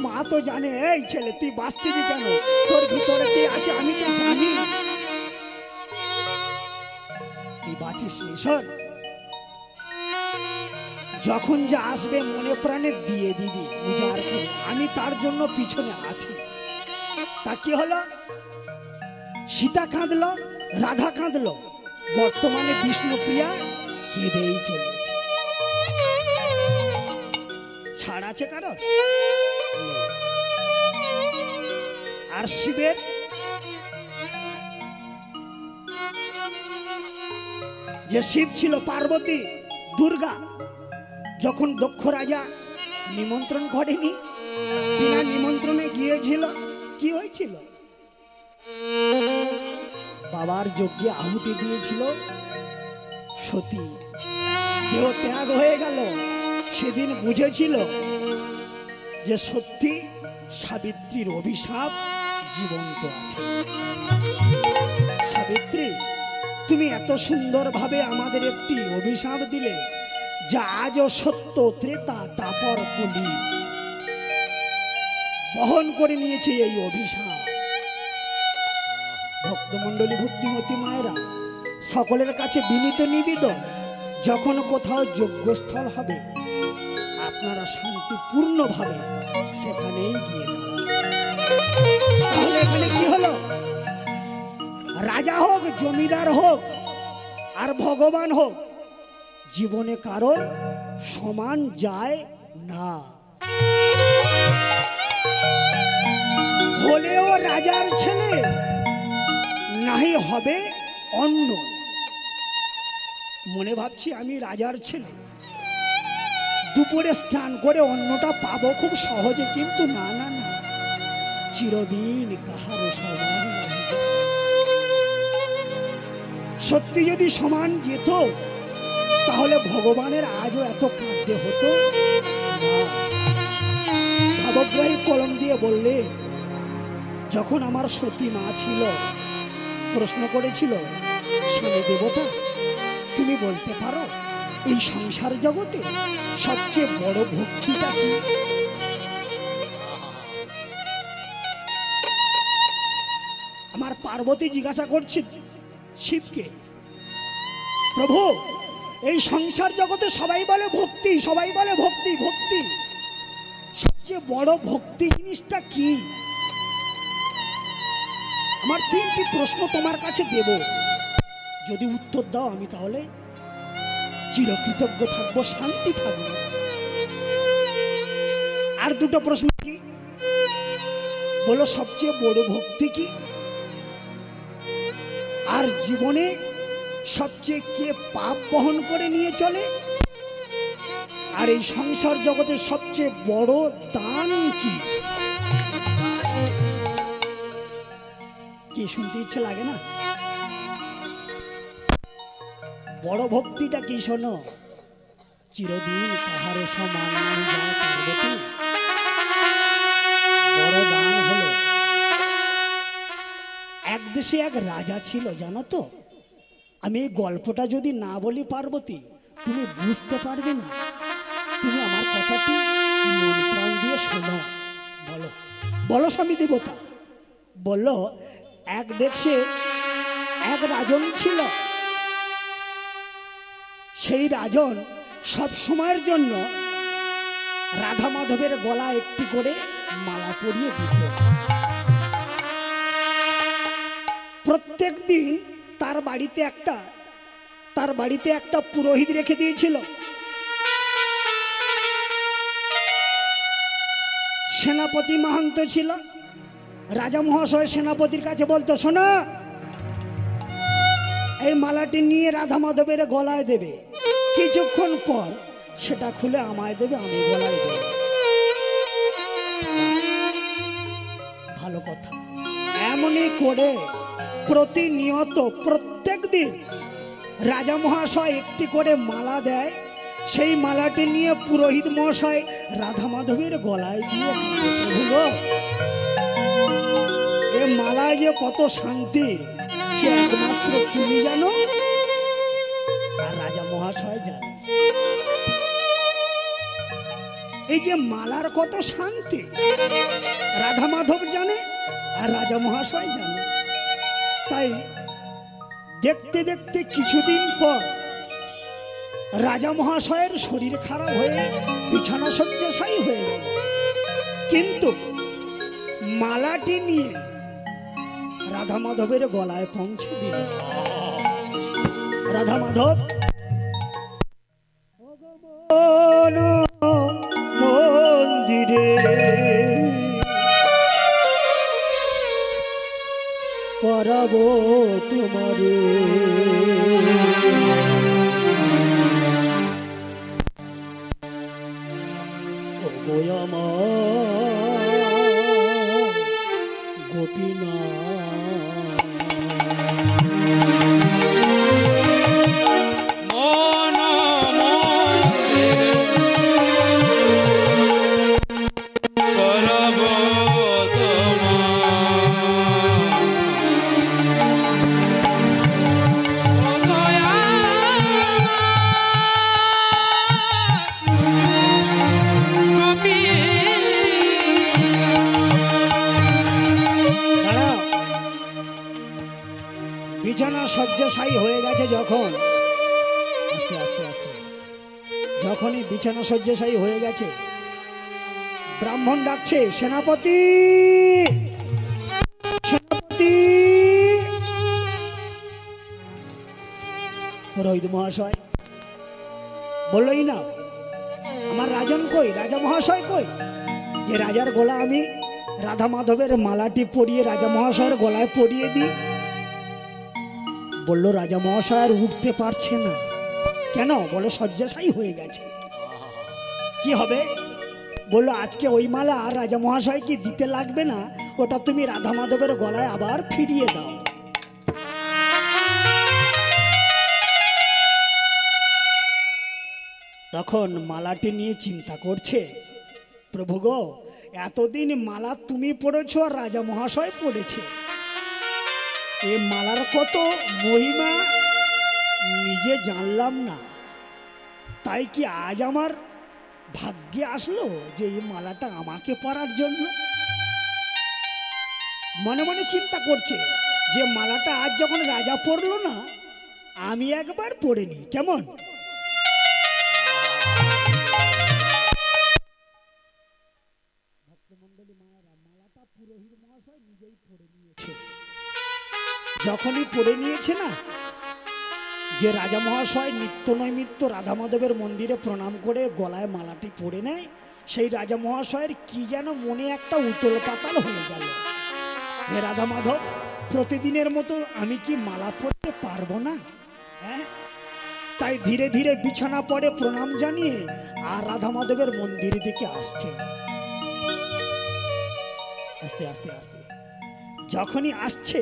মা তো জানে, এই ছেলে তুই বাঁচতেছি কেন, তোর ভিতরে কি আছে আমি তো জানি। তুই বাঁচিস নি, শোন, যখন যা আসবে মনে প্রাণে দিয়ে দিবি উজাড় করে, আমি তার জন্য পিছনে আছি। তা কি হলো? সীতা কাঁদলো, রাধা কাঁদলো, বর্তমানে বিষ্ণুপ্রিয়া কেঁদেই চলেছে। ছাড় আছে কারোর? আর শিবের যে শিব ছিল, পার্বতী, দুর্গা, যখন দক্ষ রাজা নিমন্ত্রণ করেনি, বিনা নিমন্ত্রণে গিয়েছিল, কি হয়েছিল? বাবার যজ্ঞে আহুতি দিয়েছিল সতী, দেহ ত্যাগ হয়ে গেল। সেদিন বুঝেছিল যে সত্যি সাবিত্রীর অভিশাপ জীবন্ত আছে। সাবিত্রী, তুমি এত সুন্দরভাবে আমাদের একটি অভিশাপ দিলে, যা আজও সত্য, ত্রেতা, তাপর, কলি বহন করে নিয়েছে এই অভিশাপ। ভক্তমণ্ডলী, ভক্তিমতী মায়েরা, সকলের কাছে বিনীত নিবেদন, যখন কোথাও যজ্ঞস্থল হবে, আপনারা শান্তিপূর্ণভাবে সেখানেই গিয়ে দাঁড়ান। তাহলে এখানে কি হলো? রাজা হোক, জমিদার হোক, আর ভগবান হোক, জীবনে কারোর সমান যায় না। হলেও রাজার ছেলে, নাহি হবে অন্য। মনে ভাবছি আমি রাজার ছেলে, দুপুরে স্নান করে অন্নটা পাবো খুব সহজে, কিন্তু না না না, চিরদিন কাহারও সমান নয়। সত্যি যদি সমান যেত, তাহলে ভগবানের আজও এত কাঁদতে হতো না। ভাবগ্রাহী কলম দিয়ে বললেন, যখন আমার সতী মা ছিল প্রশ্ন করেছিল, স্বামী দেবতা তুমি বলতে পারো এই সংসার জগতে সবচেয়ে বড় ভক্তিটা কি? আমার পার্বতী জিজ্ঞাসা করছে শিবকে, প্রভু এই সংসার জগতে সবাই বলে ভক্তি, সবাই বলে ভক্তি ভক্তি, সবচেয়ে বড় ভক্তি জিনিসটা কি? আমার তিনটি প্রশ্ন তোমার কাছে দেব, যদি উত্তর দাও আমি তাহলে চিরকৃতজ্ঞ থাকবো, শান্তি থাকবো। আর দুটো প্রশ্ন কি? বলো সবচেয়ে বড় ভক্তি কি, আর জীবনে সবচেয়ে কে পাপ বহন করে নিয়ে চলে, আর এই সংসার জগতে সবচেয়ে বড় দান কি? কি শুনতে ইচ্ছে লাগে না? বড় ভক্তিটা কি শোনো, চিরদিন কাহারও সমান নয় যা পার্বতী। বড় দান হলো, এক দেশে এক রাজা ছিল জানো তো। আমি এই গল্পটা যদি না বলি পার্বতী তুমি বুঝতে পারবে না। তুমি আমার কথাটি মন প্রাণ দিয়ে শোনো। বলো বলো স্বামী দেবতা। বললো, এক দেশে এক রাজন ছিল। সেই রাজন সব সময়ের জন্য রাধা মাধবের গলা একটি করে মালা পরিয়ে দিত। প্রত্যেক দিন তার বাড়িতে একটা পুরোহিত রেখে দিয়েছিল। সেনাপতি মাহান্ত ছিল। রাজা মহাশয় সেনাপতির কাছে বলতো, শোনা এই মালাটি নিয়ে রাধা মাধবের গলায় দেবে, কিছুক্ষণ পর সেটা খুলে আমায় দেবে, আমি গলায় দেব। ভালো কথা। এমনই করে প্রতিনিয়ত প্রত্যেক দিন রাজা মহাশয় একটি করে মালা দেয়। সেই মালাটি নিয়ে পুরোহিত মহাশয় রাধা মাধবের গলায় দিয়ে, প্রভু এ মালায় যে কত শান্তি সে একমাত্র তুমি জানো আর রাজা মহাশয় জানে। এই যে মালার কত শান্তি রাধা মাধব জানে আর রাজা মহাশয় জানে। তাই দেখতে দেখতে কিছুদিন পর রাজা মহাশয়ের শরীর খারাপ হয়ে বিছানা শয্যাশায়ী হয়ে গেল। কিন্তু মালাটি নিয়ে রাধা মাধবের গলায় পৌঁছে দিল। রাধা মাধব মন্দিরে পরাবো তোমারে, ও গোয়ামা গোপীনা বিছানা শয্যাশায়ী হয়ে গেছে যখন, আস্তে আস্তে আস্তে যখনই বিছানা শয্যাশায়ী হয়ে গেছে, ব্রাহ্মণ ডাকছে, সেনাপতি সেনাপতি। পুরোহিত মহাশয় বললই না, আমার রাজন কই, রাজা মহাশয় কই? যে রাজার গলা আমি রাধা মাধবের মালাটি পরিয়ে রাজা মহাশয়ের গলায় পরিয়ে দিই। বললো, রাজা মহাশয় আর উঠতে পারছে না। কেন? বলো শয্যাশায়ী হয়ে গেছে। কি হবে? বললো, আজকে ওই মালা আর রাজা মহাশয় কি দিতে লাগবে না, ওটা তুমি রাধা মাধবের গলায় আবার ফিরিয়ে দাও। তখন মালাটি নিয়ে চিন্তা করছে, প্রভু গো, এতদিন মালা তুমি পড়েছো আর রাজা মহাশয় পড়েছে, এই মালার কত মহিমা নিজে জানলাম না, তাই কি আজ আমার ভাগ্যে আসলো যে এই মালাটা আমাকে পরার জন্য? মনে মনে চিন্তা করছে যে মালাটা আজ যখন রাজা পরলো না, আমি একবার পরে নি, কেমন? মালাটা পুরোহিত মহাশয় নিজেই পরে নিয়েছে। যখনই পরে নিয়েছে না, যে রাজা মহাশয় নিত্য নৈমিত্য রাধা মাধবের মন্দিরে প্রণাম করে গলায় মালাটি পরে নেয়, সেই রাজা মহাশয়ের কি যেন মনে একটা উতল পাতাল হয়ে গেল। হে রাধা মাধব, প্রতিদিনের মতো আমি কি মালা পরতে পারবো না? হ্যাঁ, তাই ধীরে ধীরে বিছানা পড়ে প্রণাম জানিয়ে আর রাধা মাধবের মন্দির দিকে আসছে। আস্তে আস্তে আস্তে যখনই আসছে,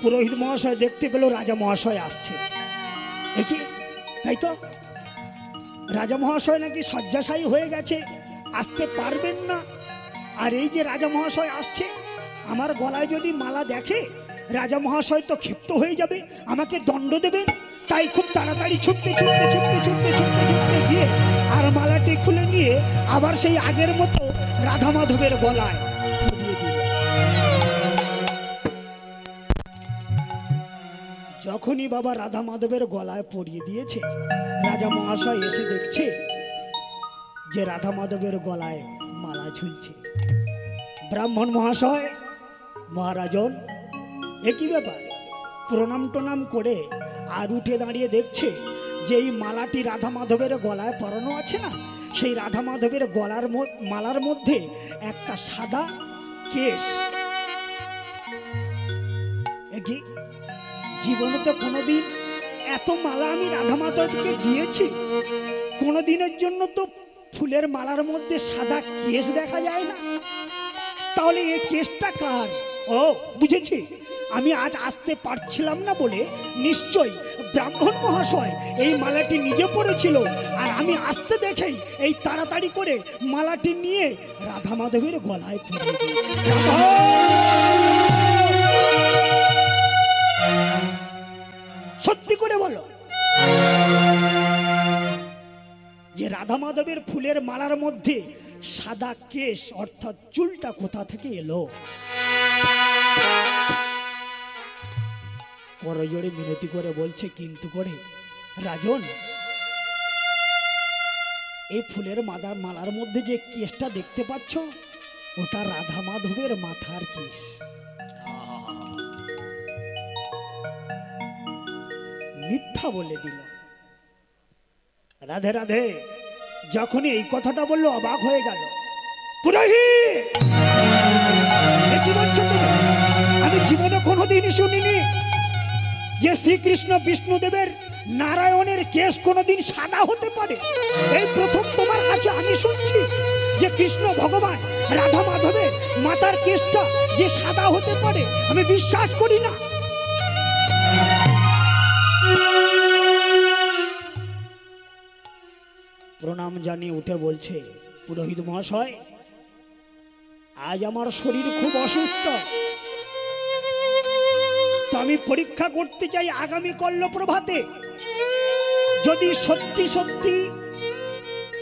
পুরোহিত মহাশয় দেখতে পেল রাজা মহাশয় আসছে। দেখি, তাই তো রাজা মহাশয় নাকি শয্যাশায়ী হয়ে গেছে, আসতে পারবেন না। আর এই যে রাজা মহাশয় আসছে, আমার গলায় যদি মালা দেখে রাজা মহাশয় তো ক্ষিপ্ত হয়ে যাবে, আমাকে দণ্ড দেবেন। তাই খুব তাড়াতাড়ি ছুটতে ছুটতে ছুটতে ছুটতে ছুটতে ছুটতে গিয়ে আর মালাটি খুলে নিয়ে আবার সেই আগের মতো রাধা মাধবের গলায় পরিয়ে দিল। যখনই বাবা রাধা মাধবের গলায় পরিয়ে দিয়েছে, রাজা মহাশয় এসে দেখছে যে রাধা মাধবের গলায় মালা ঝুলছে। ব্রাহ্মণ মহাশয়, মহারাজন, একই ব্যাপার, প্রণাম টনাম করে আর উঠে দাঁড়িয়ে দেখছে যে এই মালাটি রাধা মাধবের গলায় পরানো আছে না, সেই রাধা মাধবের গলার মালার মধ্যে একটা সাদা কেশ। একই জীবনে তো কোনোদিন এত মালা আমি রাধা মাধবকে দিয়েছি, কোনোদিনের জন্য তো ফুলের মালার মধ্যে সাদা কেশ দেখা যায় না। তাহলে এই কেশটা কার? ও, বুঝেছি, আমি আজ আসতে পারছিলাম না বলে নিশ্চয়ই ব্রাহ্মণ মহাশয় এই মালাটি নিজে পরেছিল, আর আমি আসতে দেখেই এই তাড়াতাড়ি করে মালাটি নিয়ে রাধা মাধবের গলায় পরিয়ে দিয়েছি। সত্যি করে বলো যে রাধা মাধবের ফুলের মালার মধ্যে সাদা কেশ অর্থাৎ চুলটা কোথা থেকে এলো? করজোড়ে মিনতি করে বলছে, কিন্তু করে রাজন, এই ফুলের মালার মধ্যে যে কেশটা দেখতে পাচ্ছ, ওটা রাধা মাধবের মাথার কেশ। মিথ্যা বলে দিল। রাধে রাধে যখনই এই কথাটা বললো, অবাক হয়ে গেল। পুরোহিত, কি বলছো তুমি? আমি জীবনে কোনোদিনই শুনিনি যে শ্রীকৃষ্ণ বিষ্ণুদেবের নারায়ণের কেশ কোনোদিন সাদা হতে পারে। এই প্রথম তোমার কাছে আমি শুনছি যে কৃষ্ণ ভগবান রাধা মাধবের মাতার কেশটা যে সাদা হতে পারে। আমি বিশ্বাস করি না। প্রণাম জানিয়ে উঠে বলছে, পুরোহিত মহাশয়, আজ আমার শরীর খুব অসুস্থ, তো আমি পরীক্ষা করতে চাই আগামী কল্য প্রভাতে যদি সত্যি সত্যি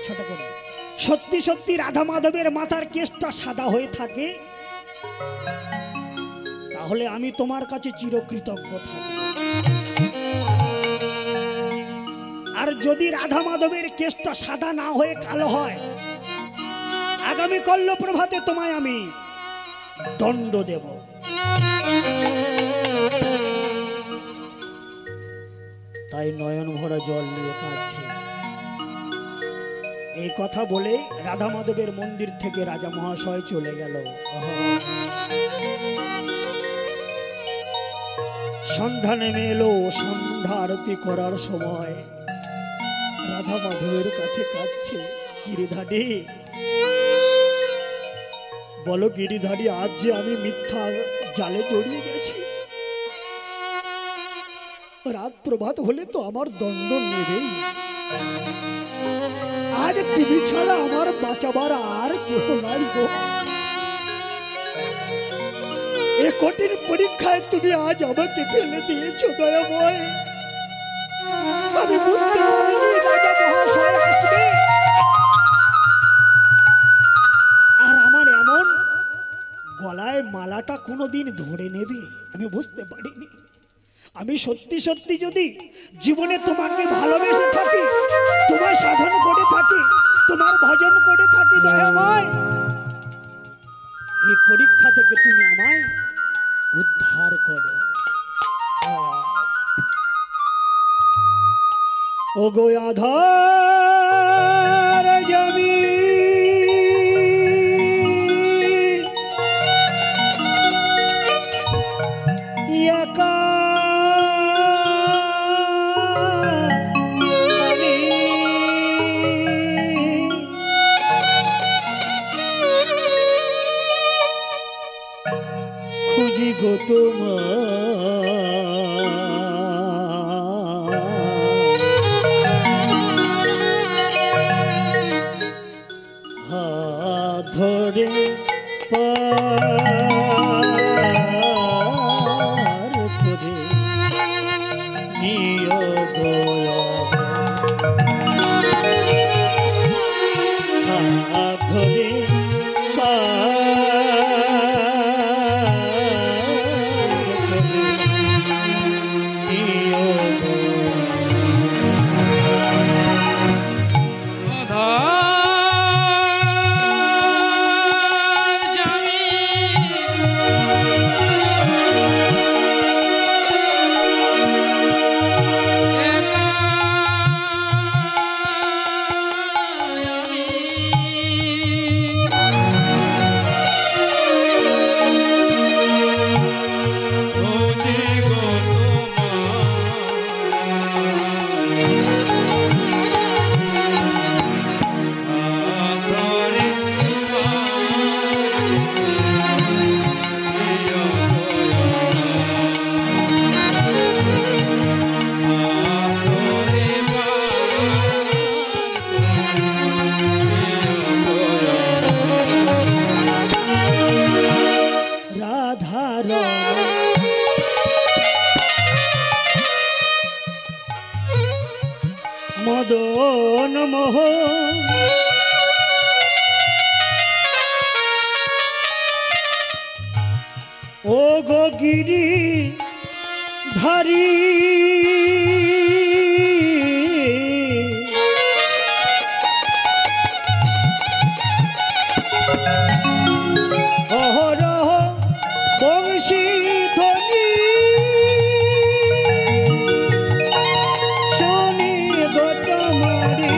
ছোট করে সত্যি সত্যি রাধা মাধবের মাথার কেশটা সাদা হয়ে থাকে, তাহলে আমি তোমার কাছে চিরকৃতজ্ঞ থাকব। আর যদি রাধা মাধবের কেশটা সাদা না হয়ে কালো হয়, আগামী কল্য প্রভাতে তোমায় আমি দণ্ড দেব। তাই নয়ন ভরা জল নিয়ে কাঁদছে। এই কথা বলে রাধা মাধবের মন্দির থেকে রাজা মহাশয় চলে গেল। সন্ধ্যা নেমে এলো। সন্ধ্যা আরতি করার সময় রাধা মাধবের কাছে কাঁদছে। গিরিধারী, বলো গিরিধারী, আজ যে আমি মিথ্যা জালে জড়িয়ে গেছি, রাত প্রভাত হলে তো আমার দণ্ড নেবেই। আজ তুমি ছাড়া আমার বাঁচাবার আর কেহ নাই গো। এ কঠিন পরীক্ষায় তুমি আজ আমাকে ফেলে দিয়েছো দয়াময়। আমি বুঝতে পারিনি রাজা মহাশয় আসবে আর আমার এমন গলায় মালাটা কোনোদিন ধরে নেবে, আমি বুঝতে পারিনি। আমি সত্যি সত্যি যদি জীবনে তোমাকে ভালোবেসে থাকি, তোমার সাধন করে থাকি, তোমার ভজন করে থাকি দয়াময়, এই পরীক্ষা থেকে তুমি আমায় উদ্ধার করো। ও গো আধার জমি একা খুঁজি গো তোমার হাত ধরে পার করে নিও গো হাত ধরে মদন মোহন ও গো গিরি ধারি অহরহ বংশী ধ্বনি শনি গো তোমারি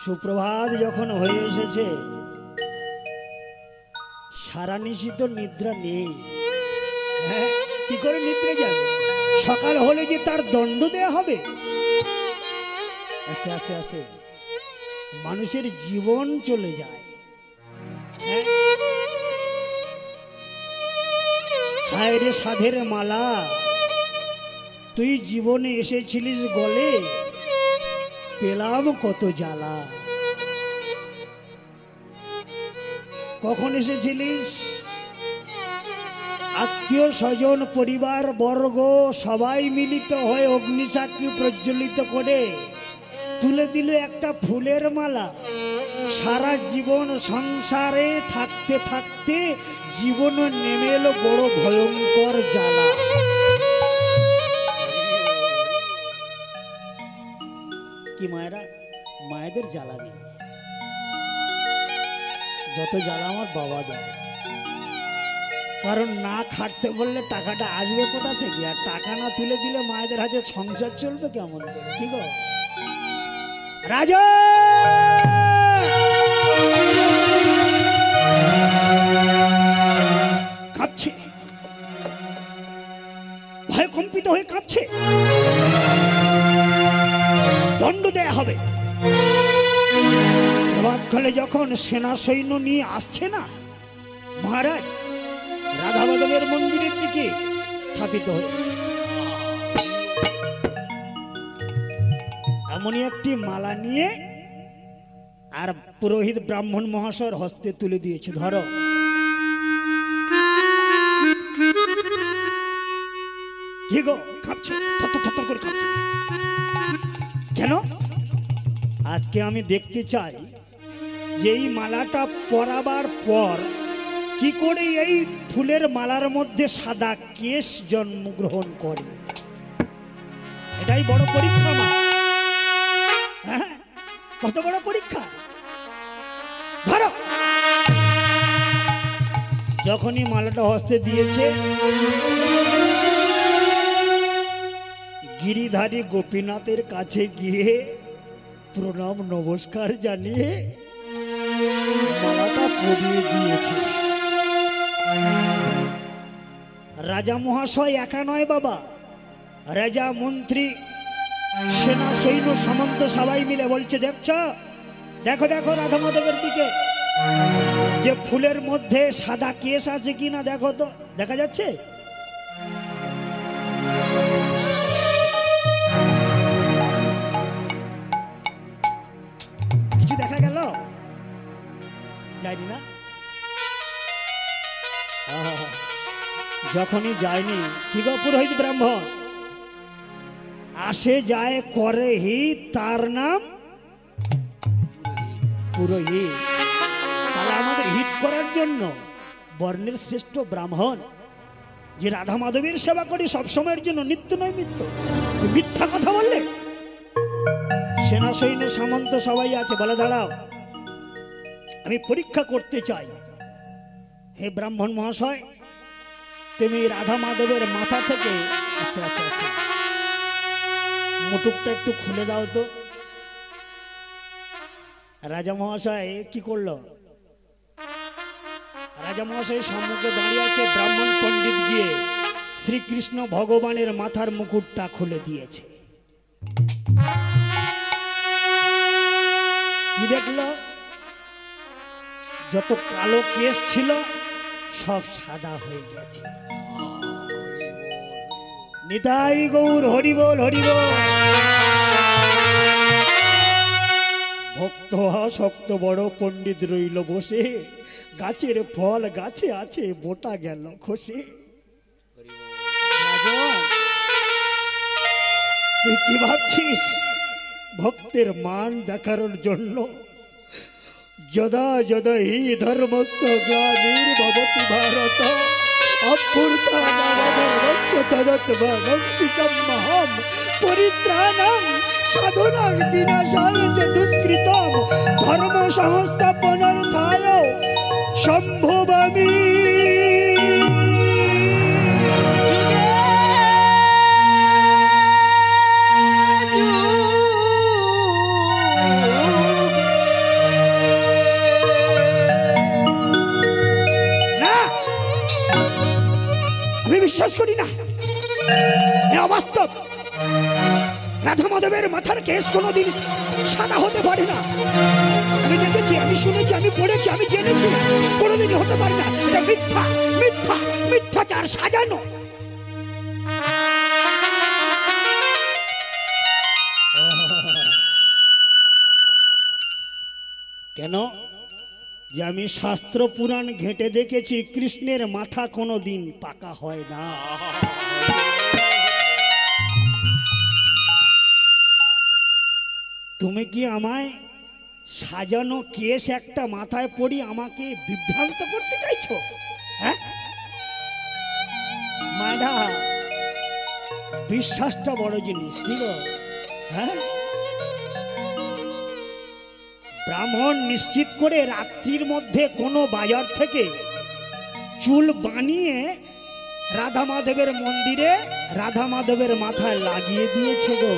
সুপ্রভাত যখন হয়ে এসেছে, সারা নিশি তো নিদ্রা নেই। হ্যাঁ, কি করে নিদ্রা যাবে? সকাল হলে যে তার দণ্ড দেয়া হবে। আস্তে আস্তে আস্তে মানুষের জীবন চলে যায়। হ্যাঁ? হায় রে সাধের মালা, তুই জীবনে এসেছিলিস গলে, পেলাম কত জ্বালা। কখন এসেছিলিস? আত্মীয় স্বজন পরিবার বর্গ সবাই মিলিত হয়ে অগ্নিসাক্ষী প্রজ্বলিত করে তুলে দিল একটা ফুলের মালা। সারা জীবন সংসারে থাকতে থাকতে জীবন নেমে এলো বড় ভয়ঙ্কর জ্বালা। কি মায়েরা, মায়েদের জ্বালা নেই, যত জ্বালা আমার বাবা দেয়। কারণ না খাটতে বললে টাকাটা আসবে কোথা থেকে? আর টাকা না তুলে দিলে মায়েদের হাতে সংসার চলবে কেমন করে? কি গো রাজা, কাঁপছে, ভয় কম্পিত হয়ে কাঁপছে। দণ্ড দেয়া হবে। প্রভাতকালে যখন সেনা সৈন্য নিয়ে আসছে না, মহারাজ রাধা মাধবের মন্দিরের দিকে স্থাপিত হয়েছে। এমনই একটি মালা নিয়ে আর পুরোহিত ব্রাহ্মণ মহাশয়ের হস্তে তুলে দিয়েছে। ধরো। কি গো, কাঁপছে, থরথর করে কাঁপছে কেন? আজকে আমি দেখতে চাই যে এই মালাটা পরাবার পর কি করে এই ফুলের মালার মধ্যে সাদা কেশ জন্মগ্রহণ করে। এটাই বড় পরীক্ষা মা। হ্যাঁ, কত বড় পরীক্ষা। ধরো। যখনই মালাটা হস্তে দিয়েছে, গিরিধারী গোপীনাথের কাছে গিয়ে প্রণাম নমস্কার জানিয়ে মালাটা পরিয়ে দিয়েছে। রাজা মহাশয় একা নয় বাবা, রাজা মন্ত্রী সেনা সৈন্য সামন্ত সবাই মিলে বলছে, দেখছ, দেখো দেখো রাধা মাধবের দিকে যে ফুলের মধ্যে সাদা কেশ আছে কিনা দেখো তো, দেখা যাচ্ছে? কিছু দেখা গেল? যায়নি না? যখনই যায়নি, কি গো পুরোহিত ব্রাহ্মণ, আসে যায় করে হিত, তার নাম পুরোহিত। তাহলে আমাদের হিত করার জন্য বর্ণের শ্রেষ্ঠ ব্রাহ্মণ যে রাধা মাধবের সেবা করে সবসময়ের জন্য, নিত্য নৈমিত্য। মিথ্যা কথা বললে? সেনা সৈন্য সামন্ত সবাই আছে, বলে দাঁড়াও, আমি পরীক্ষা করতে চাই। হে ব্রাহ্মণ মহাশয়, তুমি রাধা মাধবের মাথা থেকে আস্তে আস্তে আস্তে মুটুকটা একটু খুলে দাও তো। রাজা মহাশয় কি করলো? রাজা মহাশয় সম্মুখে দাঁড়িয়ে আছে ব্রাহ্মণ পণ্ডিত, গিয়ে শ্রীকৃষ্ণ ভগবানের মাথার মুকুটটা খুলে দিয়েছে। কি দেখলো? যত কালো কেশ ছিল সব সাদা হয়ে গেছে। নিতাই গৌর হরিবোল হরিবোল। ভক্ত শক্ত বড় পণ্ডিত রইল বসে, গাছের ফল গাছে আছে, বোটা গেল খসে। তুই কি ভাবছিস ভক্তের মান দেখানোর জন্য? যদা যদা হি ধর্মস্য গ্লানির্ভবতি ভারত অভ্যুত্থানমধর্মস্য তদাত্মনস্তিকম মহাম পরিত্রাণাং সাধনাং বিনাশায় চ দুষ্কৃতম ধর্ম সংস্থাপনার্থায় সম্ভবামি। রাধা মাধবের মাথার কেশ কোনোদিন সাদা হতে পারে না। আমি দেখেছি, আমি শুনেছি, আমি পড়েছি, আমি জেনেছি, কোনোদিনই হতে পারে না। এটা মিথ্যা, মিথ্যা, মিথ্যাচার, সাজানো। কেন? যে আমি শাস্ত্র পুরাণ ঘেঁটে দেখেছি, কৃষ্ণের মাথা কোনোদিন পাকা হয় না। তুমি কি আমায় সাজানো কেস একটা মাথায় পড়ি আমাকে বিভ্রান্ত করতে চাইছো? হ্যাঁ মাধা, বিশ্বাসটা বড় জিনিস, কি গো? হ্যাঁ, ব্রাহ্মণ নিশ্চিত করে রাত্রির মধ্যে কোনো বাজার থেকে চুল বানিয়ে রাধা মাধবের মন্দিরে রাধা মাধবের মাথায় লাগিয়ে দিয়েছে গো।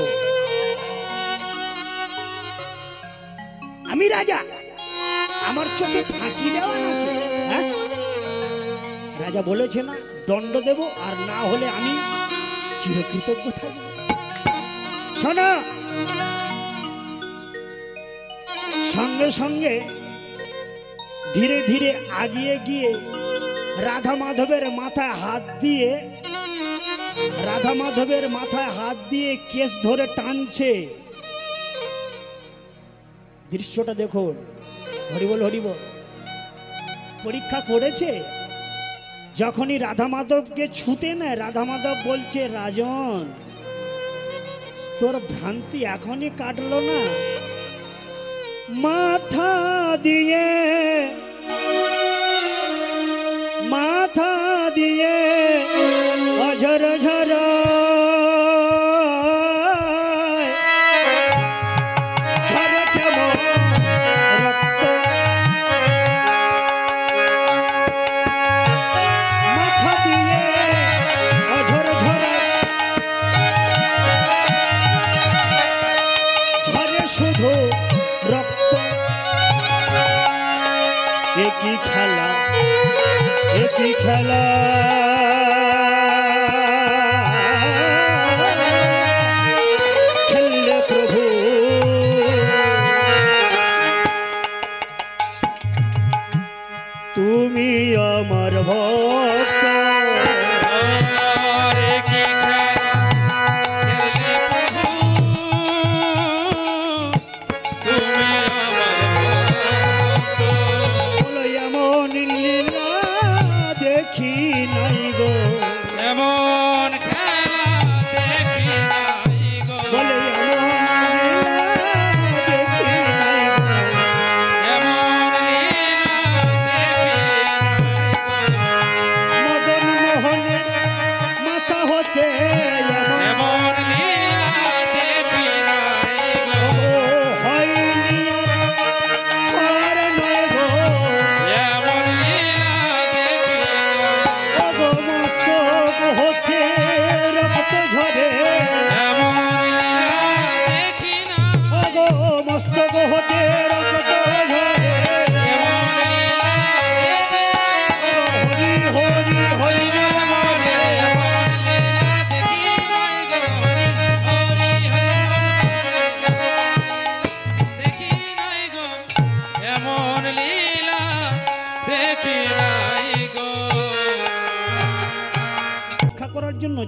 আমি রাজা, আমার চোখে ফাঁকি দেওয়া নাকি? হ্যাঁ, রাজা বলেছে না দণ্ড দেব, আর না হলে আমি চিরকৃতজ্ঞ থাকব। শোনো, সঙ্গে সঙ্গে ধীরে ধীরে আগিয়ে গিয়ে রাধা মাধবের মাথায় হাত দিয়ে, রাধা মাধবের মাথায় হাত দিয়ে কেশ ধরে টানছে। দৃশ্যটা দেখুন। হরিবল হরিবল। পরীক্ষা করেছে, যখনই রাধা মাধবকে ছুতে নেয়, রাধা মাধব বলছে, রাজন তোর ভ্রান্তি এখনই কাটলো না? মাথা দিয়ে, মাথা দিয়ে অঝর ঝর ঝরে কেমন রক্ত, মাথা দিয়ে অঝর ঝর ঝরে শুধু রক্ত। একই খেলা, একই খেলা খেললে প্রভু। তুমি আমার ভক্ত,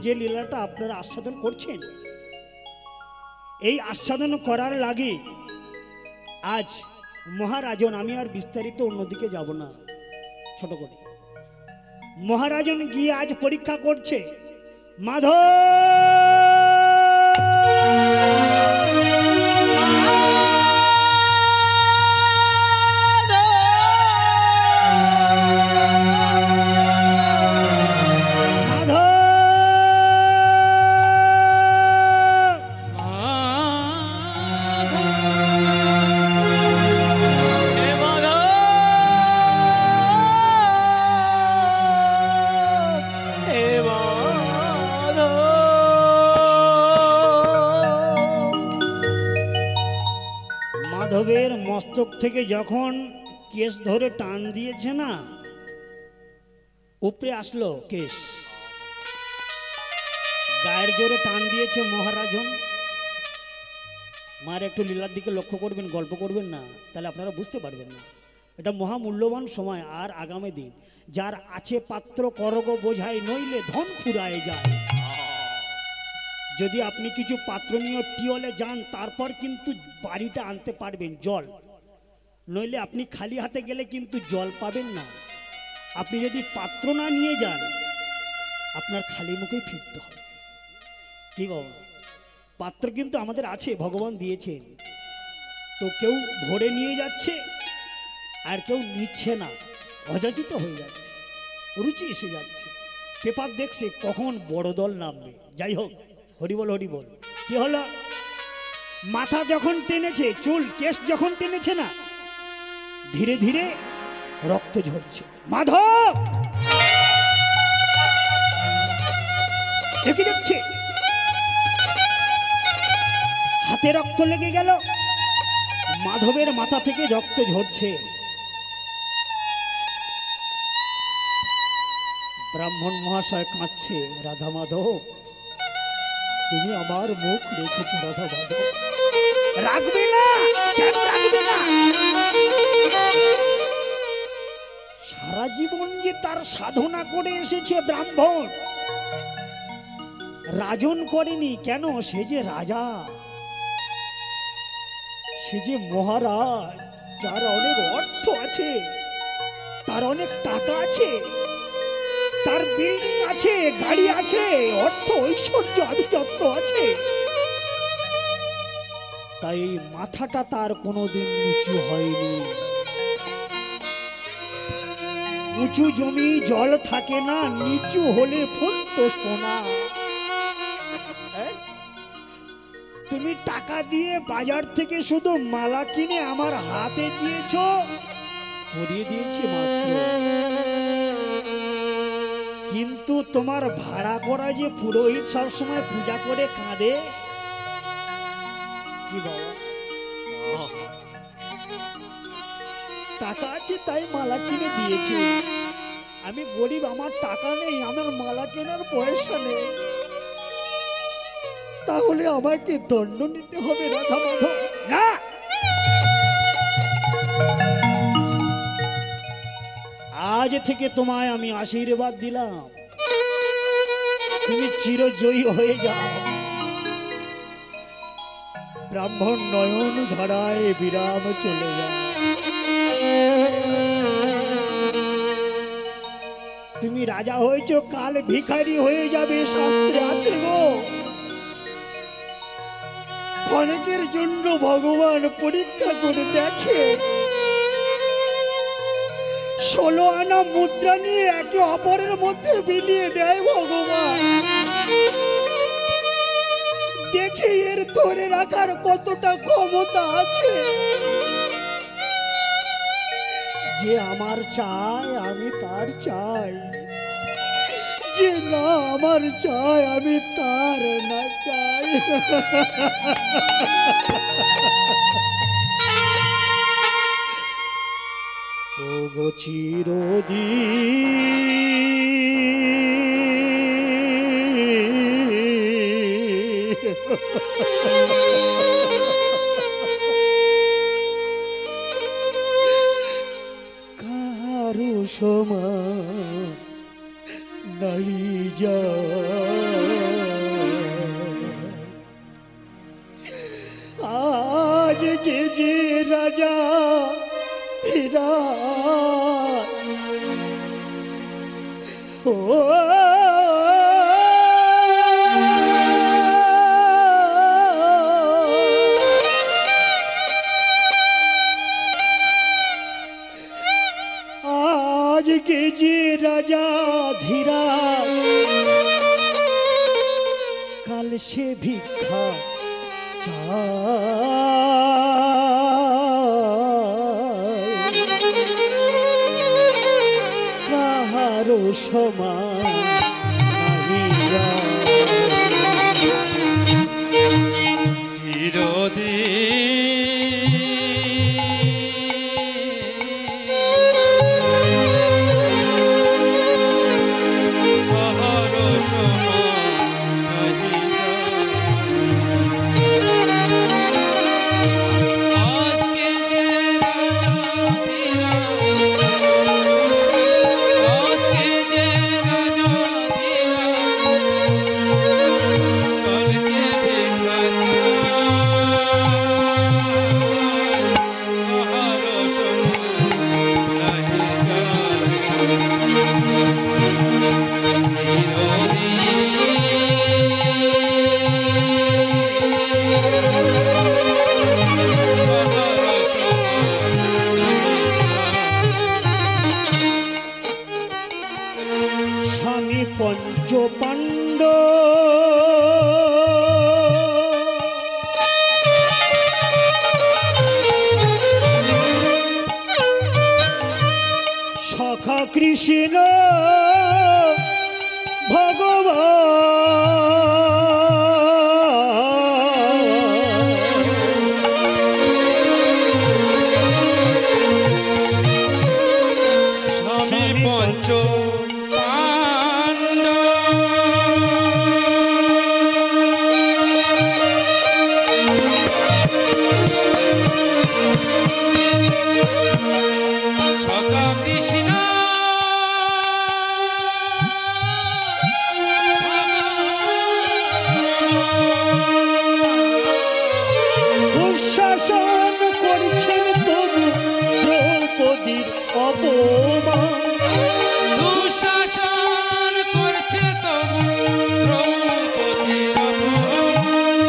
যে লীলাটা আপনারা আস্বাদন করছেন, এই আস্বাদন করার লাগে আজ মহারাজন, আমি আর বিস্তারিত অন্যদিকে যাব না, ছোট করে মহারাজন গিয়ে আজ পরীক্ষা করছে মাধব মাধবের মস্তক থেকে যখন কেশ ধরে টান দিয়েছে না, উপরে আসলো কেশ, গায়ের জোরে টান দিয়েছে মহারাজন, মার একটু লীলার দিকে লক্ষ্য করবেন, গল্প করবেন না, তাহলে আপনারা বুঝতে পারবেন না। এটা মহামূল্যবান সময়। আর আগামী দিন যার আছে পাত্র করগ বোঝাই, নইলে ধন ফুরায় যায়। যদি আপনি কিছু পাত্র নিয়ে টিওলে যান, তারপর কিন্তু বাড়িটা আনতে পারবেন জল, নইলে আপনি খালি হাতে গেলে কিন্তু জল পাবেন না। আপনি যদি পাত্র না নিয়ে যান, আপনার খালি মুখেই ফিরতে হবে। কি বাবা, পাত্র কিন্তু আমাদের আছে, ভগবান দিয়েছেন। তো কেউ ভরে নিয়ে যাচ্ছে আর কেউ নিচ্ছে না, অযাচিত হয়ে যাচ্ছে, রুচি এসে যাচ্ছে। পেপার দেখছে কখন বড় দল নামবে। যাই হোক, হরিবল হরিবল। কি হলো, মাথা যখন টেনেছে, চুল কেশ যখন টেনেছে না, ধীরে ধীরে রক্ত ঝরছে। মাধব দেখি দেখছে, হাতে রক্ত লেগে গেল, মাধবের মাথা থেকে রক্ত ঝরছে। ব্রাহ্মণ মহাশয় কাঁদছে, রাধা মাধব তুমি আমার মুখ রেখেছো, রাধা মাধব রাখবে না, কেন রাখবে না? সারা জীবন যে তার সাধনা করে এসেছে ব্রাহ্মণ, রাজন করেনি কেন? সে যে রাজা, সে যে মহারাজ, যার অনেক অর্থ আছে, তার অনেক টাকা আছে, তার বিল্ডিং আছে, গাড়ি আছে, অর্থ ঐশ্বর্য আধিপত্য আছে। তাই মাথাটা তার কোনোদিন নিচু হয়নি। উঁচু জমি জল থাকে না, নিচু হলে ফুল তো সোনা। তুমি টাকা দিয়ে বাজার থেকে শুধু মালা কিনে আমার হাতে দিয়েছ, পরিয়ে দিয়েছি মাত্র। কিন্তু তোমার ভাড়া করা যে পুরোহিত সবসময় পূজা করে কাঁদে, কি বাবা, টাকা আছে তাই মালা কিনে দিয়েছে। আমি গরিব, আমার টাকা নেই, আমার মালা কেনার পয়সা নেই, তাহলে আমাকে দণ্ড নিতে হবে রাধা মাধব? না, আজ থেকে তোমায় আমি আশীর্বাদ দিলাম, তুমি চিরজয়ী হয়ে যাও। ব্রাহ্মণ নয়ন ধারায় বিরাম চলে যাও। তুমি রাজা হয়েছো, কাল ভিখারি হয়ে যাবে, শাস্ত্রে আছে গো। অনেকের জন্য ভগবান পরীক্ষা করে দেখে, 16 আনা মুদ্রা নিয়ে একে অপরের মধ্যে বিলিয়ে দেয় ভগবান। দেখে এর ধরে রাখার কতটা ক্ষমতা আছে। যে আমার চাই আমি তার চাই, যে না আমার চাই আমি তার না চাই। ও গো চিরদিন কারো সমান নাই যা, আজ কে যে রাজা ধীরা ও আজ কে যে রাজা ধীরা, কাল সে ভিক্ষা কাহারো সমান সখা কৃষ্ণ ভগবান স্বামী পঞ্চ সখা কৃষ্ণ দুঃশাসন করছেন তবু দ্রৌপদীর অপমান দুঃশাসন করছে তবু দ্রৌপদীর অপমান।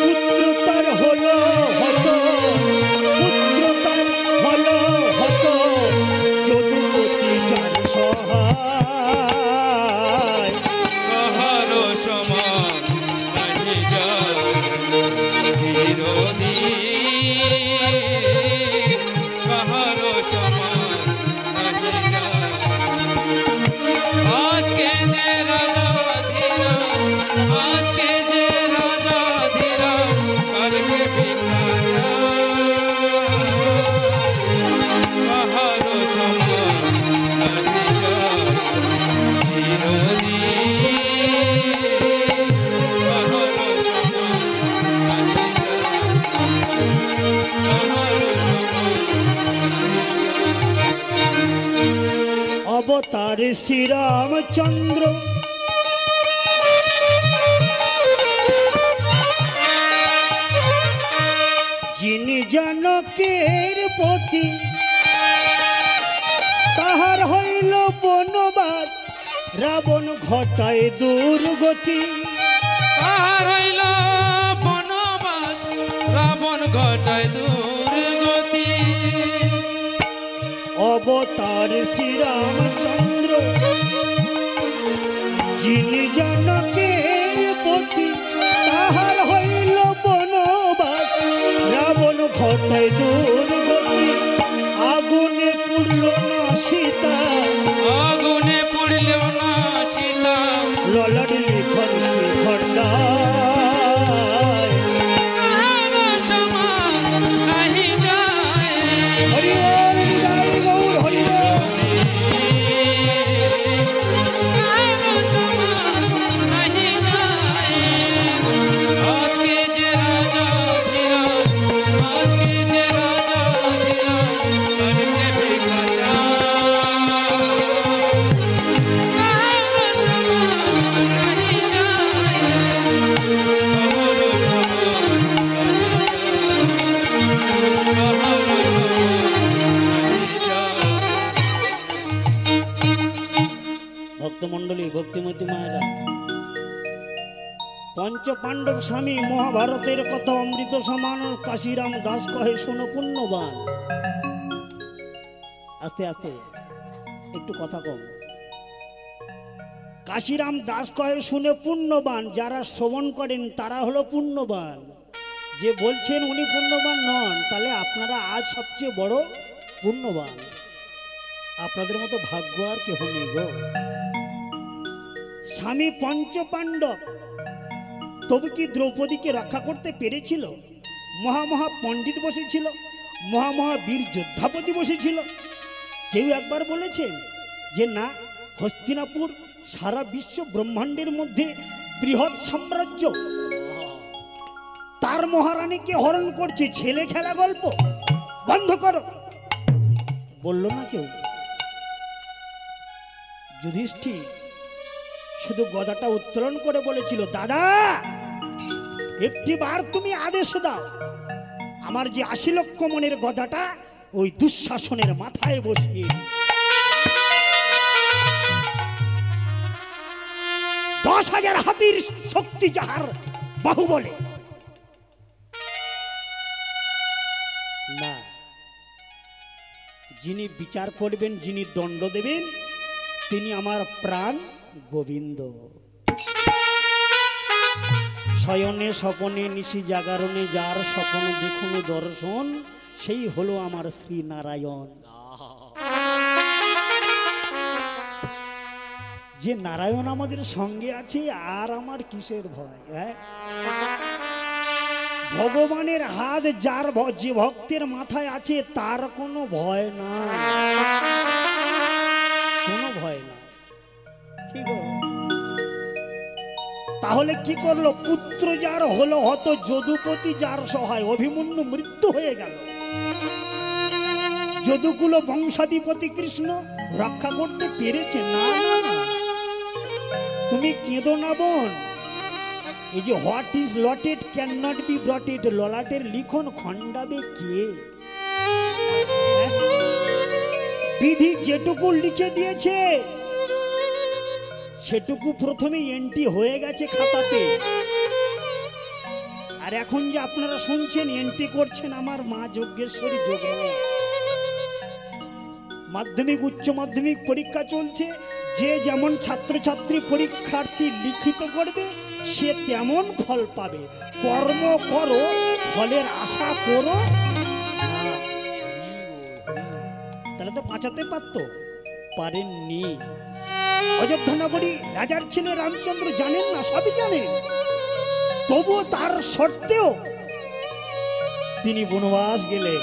পুত্র তার হলো হত পুত্র তার হলো হত যদুপতি যার সহায় কাহারো সমান নাহি যার চিরদিন, কাহারো সমান নাহি যার। আজকে যে রাজা ধীরা, আজকে যে রাজা ধীরা, কালকে ভিক্ষা কাহারো সমান নাহি যার চিরদিন, কাহারো সমান নাহি যার, কাহারো সমান নাহি যার। অবতার শ্রীরামচন্দ্র যিনি জনকের পতি তাহার হইল বনবাস রাবণ ঘটায় দুর্গতি তাহার হইল বনবাস রাবণ ঘটায় দুর্গতি। অবতার শ্রীরামচন্দ্র যিনি জনকের পতি তাহার হইল বনবাস রাবণ ঘটায় দুর্গতি আগুনে পুড়ল না সীতা আগুনে পুড়ল না সীতা ললাট লিখন খন্ডায় কাহারো সমান নাহি যায় হরি বল জয় গৌর হরি বল। কাহারো সমান নাহি যায়। আজকে যে রাজা ধীরা, আজকে যে রাজা ধীরা, কালকে ভিক্ষা কাহারো সমান নাহি যায়। কাহারো সমান নাহি যায়। ভক্তমণ্ডলী ভক্তিমতী মায়েরা পঞ্চ পাণ্ডব স্বামী মহাভারতের কথা অমৃত সমান কাশিরাম দাস কহে শোনো পুণ্যবান আস্তে আস্তে একটু কথা কম কাশিরাম দাস কহে শুনে পুণ্যবান যারা শ্রবণ করেন তারা হলো পুণ্যবান যে বলছেন উনি পুণ্যবান নন তাহলে আপনারা আজ সবচেয়ে বড় পুণ্যবান আপনাদের মতো ভাগ্য আর কেহ নেই গো স্বামী পঞ্চ পাণ্ডব তবু কি দ্রৌপদীকে রক্ষা করতে পেরেছিল মহা পণ্ডিত বসেছিল মহা বীর যোদ্ধাপতি বসেছিল কেউ একবার বলেছেন যে না হস্তিনাপুর সারা বিশ্ব ব্রহ্মাণ্ডের মধ্যে বৃহৎ সাম্রাজ্য তার মহারানীকে হরণ করছে ছেলে খেলা গল্প বন্ধ করো বলল না কেউ যুধিষ্ঠির শুধু গদাটা উত্তোলন করে বলেছিল দাদা একটি বার তুমি আদেশ দাও আমার যে ৮০ লক্ষ মনের গদাটা ওই দুঃশাসনের মাথায় বসিয়ে ১০,০০০ হাতির শক্তি যাহার বাহুবলে না যিনি বিচার করবেন যিনি দণ্ড দেবেন তিনি আমার প্রাণ গোবিন্দ শয়নে স্বপনে নিশি জাগরণে যার স্বপ্ন দেখুন দর্শন সেই হলো আমার শ্রী নারায়ণ যে নারায়ণ আমাদের সঙ্গে আছে আর আমার কিসের ভয়? হ্যাঁ, ভগবানের হাত যার যে ভক্তের মাথায় আছে তার কোনো ভয় নাই, কোনো ভয় নাই। কি গো, তাহলে কি করলো? পুত্র যার হলো হত, যদুপতি যার সহায়, অভিমন্যু মৃত্যু হয়ে গেল। যদুকুল বংশাধিপতি কৃষ্ণ রক্ষা করতে পেরেছে না? তুমি কেঁদো না বোন। এই যে what is lotted can not be blotted, ললাটের লিখন খণ্ডাবে কে? বিধি যেটুকু লিখে দিয়েছে সেটুকু প্রথমে এন্ট্রি হয়ে গেছে খাতাতে, আর এখন যে আপনারা শুনছেন এন্ট্রি করছেন আমার মা যজ্ঞেশ্বরী যোগমায়া। মাধ্যমিক উচ্চ মাধ্যমিক পরীক্ষা চলছে, যে যেমন ছাত্রছাত্রী পরীক্ষার্থী লিখিত করবে সে তেমন ফল পাবে। কর্ম করো, ফলের আশা করো না। তাহলে তো বাঁচাতে পারতো, পারেননি। অযোধ্যা নগরী রাজার ছেলে রামচন্দ্র জানেন না? সবই জানেন, তবুও তার সত্ত্বেও তিনি বনবাস গেলেন।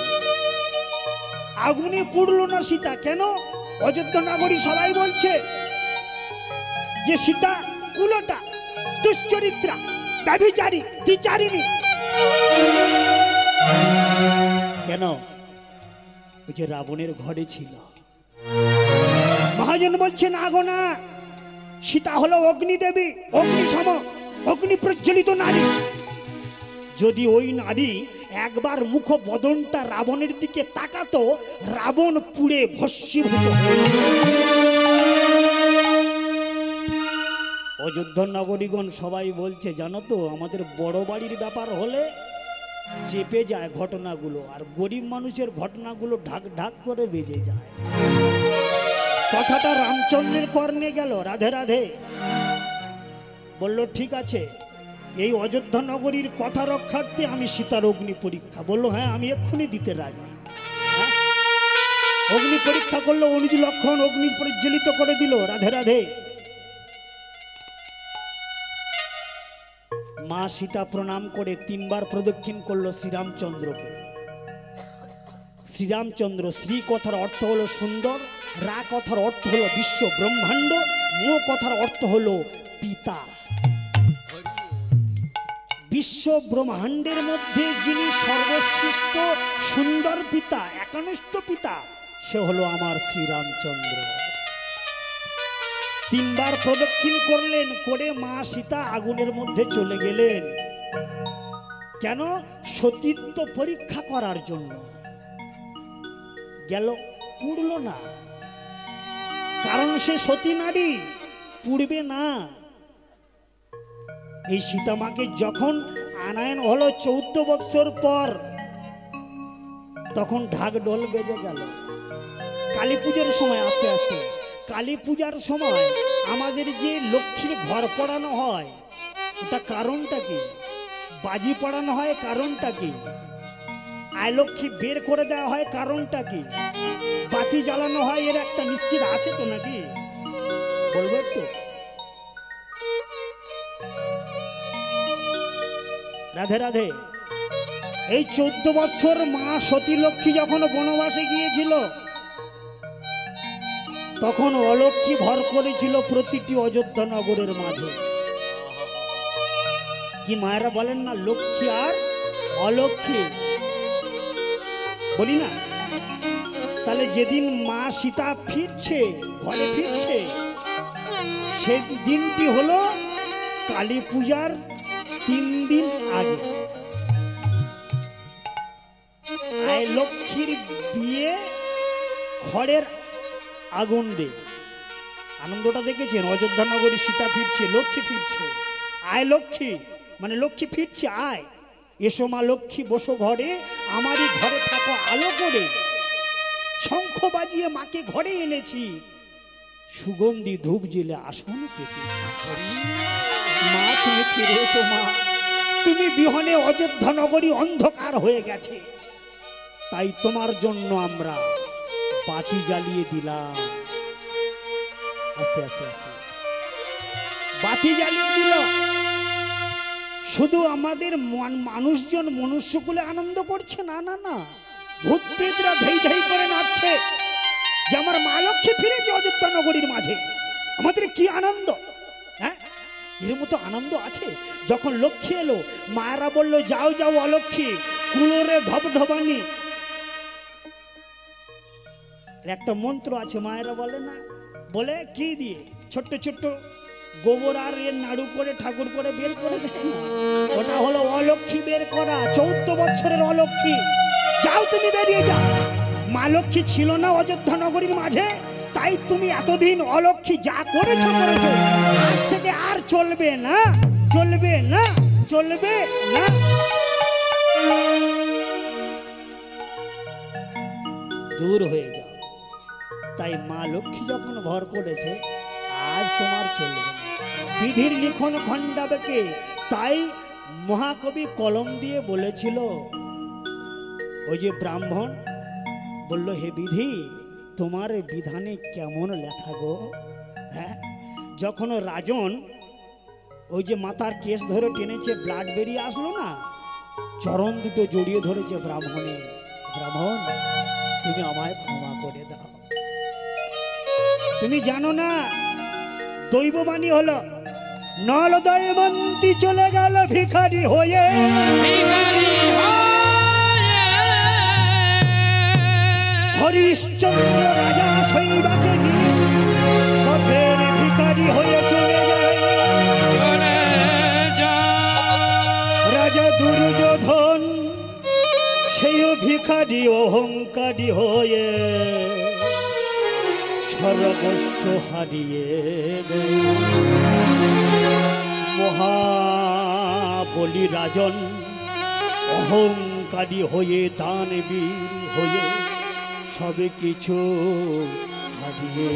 আগুনে পুড়লো না সীতা, কেন? অযোধ্যা নগরী সবাই বলছে যে সীতা কুলটা, দুশ্চরিত্রা, ব্যভিচারী, দ্বিচারিণী। কেন? ওই যে রাবণের ঘরে ছিল। মহাজন বলছেন আগো না, সীতা হলো অগ্নিদেবী, অগ্নিসম, অগ্নি প্রজ্বলিত নারী। যদি ওই নারী একবার মুখ বদনটা রাবণের দিকে তাকাতো, রাবণ পুড়ে ভস্মীভূত। অযোধ্যা নগরীগণ সবাই বলছে জানো তো, আমাদের বড় বাড়ির ব্যাপার হলে চেপে যায় ঘটনাগুলো, আর গরিব মানুষের ঘটনাগুলো ঢাক ঢাক করে বেজে যায়। কথাটা রামচন্দ্রের কর্ণে গেল। রাধে রাধে বলল ঠিক আছে, এই অযোধ্যা নগরীর কথা রক্ষার্থে আমি সীতার অগ্নি পরীক্ষা। বললো হ্যাঁ আমি এক্ষুনি দিতে রাজি। অগ্নি পরীক্ষা করলো, অনুজ লক্ষণ অগ্নি প্রজ্বলিত করে দিল। রাধে রাধে। মা সীতা প্রণাম করে 3 বার প্রদক্ষিণ করলো শ্রীরামচন্দ্রকে। শ্রীরামচন্দ্র, শ্রী কথার অর্থ হলো সুন্দর, রা কথার অর্থ হলো বিশ্ব ব্রহ্মাণ্ড, মো কথার অর্থ হলো পিতা। বিশ্ব ব্রহ্মাণ্ডের মধ্যে যিনি সর্বশ্রেষ্ঠ সুন্দর পিতা, একানিষ্ঠ পিতা, সে হলো আমার শ্রীরামচন্দ্র। 3 বার প্রদক্ষিণ করলেন, করে মা সীতা আগুনের মধ্যে চলে গেলেন। কেন? সতীত্ব পরীক্ষা করার জন্য গেল, পুড়ল না, কারণ সে সতী নারী, পুড়বে না। এই সীতামাকে যখন আনায়ন হলো 14 বৎসর পর, তখন ঢাক ঢোল বেজে গেল। কালী পূজার সময়, আস্তে আস্তে কালী পূজার সময় আমাদের যে লক্ষ্মীর ঘর পড়ানো হয়, ওটা কারণটা কি? বাজি পড়ানো হয়, কারণটা কি? আয় লক্ষ্মী বের করে দেওয়া হয়, কারণটা কি? বাতি জ্বালানো হয়, এর একটা নিশ্চিত আছে তো নাকি? বলবো একটু। রাধে রাধে। এই 14 বছর মা সতী লক্ষ্মী যখন বনবাসে গিয়েছিল, তখন অলক্ষ্মী ভর করেছিল প্রতিটি অযোধ্যা নগরের মাঝে। কি মায়েরা বলেন না, লক্ষ্মী আর অলক্ষ্মী বলি না? তাহলে যেদিন মা সীতা ফিরছে, ঘরে ফিরছে, সেই দিনটি হলো কালী পূজার 3 দিন আগে। আয় লক্ষ্মীর বিয়ে খড়ের আগুন দে, আনন্দটা দেখেছেন? অযোধ্যা নগরী সীতা ফিরছে, লক্ষ্মী ফিরছে। আয় লক্ষ্মী মানে লক্ষ্মী ফিরছে, আয় এসো মা লক্ষ্মী, বসো ঘরে, আমারই ঘরে থাকো আলো করে। শঙ্খ বাজিয়ে মাকে ঘরে এনেছি, সুগন্ধি ধূপ জেলে আসন পেতেছি। মা তুমি ফিরে এসো মা, তুমি বিহনে অযোধ্যা নগরী অন্ধকার হয়ে গেছে, তাই তোমার জন্য আমরা বাতি জ্বালিয়ে দিলাম। আস্তে আস্তে আস্তে বাতি জ্বালিয়ে দিল। শুধু আমাদের মানুষজন মনুষ্যকুলে আনন্দ করছে না, না না, ভূত প্রেতরা ধেই ধেই করে নাচছে যে আমার মা লক্ষ্মী ফিরেছে অযোধ্যা নগরীর মাঝে। আমাদের কি আনন্দ! হ্যাঁ, এর মতো আনন্দ আছে? যখন লক্ষ্মী এলো, মায়েরা বললো যাও যাও অলক্ষ্মী, কুলোরে ঢবঢবানি। একটা মন্ত্র আছে, মায়েরা বলে না, বলে কি দিয়ে ছোট্ট ছোট্ট গোবর আর এর নাড়ু করে ঠাকুর করে বের করে দেয় না, ওটা হলো অলক্ষ্মী বের করা। 14 বছরের অলক্ষ্মী, যাও তুমি বেরিয়ে যাও। মা লক্ষ্মী ছিল না অযোধ্যা নগরীর মাঝে, তাই তুমি এতদিন অলক্ষ্মী যা করেছো করেছো, আজ থেকে আর চলবে না, চলবে না, চলবে না। দূর হয়ে যাও। তাই মা লক্ষ্মী যখন ভর করেছে, আজ তোমার চলবে না। বিধির লিখন খণ্ডাবে কে? তাই মহাকবি কলম দিয়ে বলেছিল, ওই যে ব্রাহ্মণ বলল, হে বিধি, তোমার বিধানে কেমন লেখা গো? হ্যাঁ, যখন রাজন ওই যে মাথার কেস ধরে টেনেছে, ব্লাড বেরিয়ে আসলো না, চরণ দুটো জড়িয়ে ধরেছে ব্রাহ্মণে, ব্রাহ্মণ তুমি আমায় ক্ষমা করে দাও। তুমি জানো না, দৈববাণী হলো, নল দয়মন্তী চলে গেল ভিখারি হয়ে, হরিশ্চন্দ্র রাজা শৈবাকে নিয়ে পথের ভিখারি হয়ে চলে যায়। রাজা দুর্যোধন সেই ভিখারি অহংকারী হয়ে সর্বস্ব হারিয়ে দেয়। মহাবলী রাজন অহংকারী হয়ে দানবীর হয়ে সবে কিছু হারিয়ে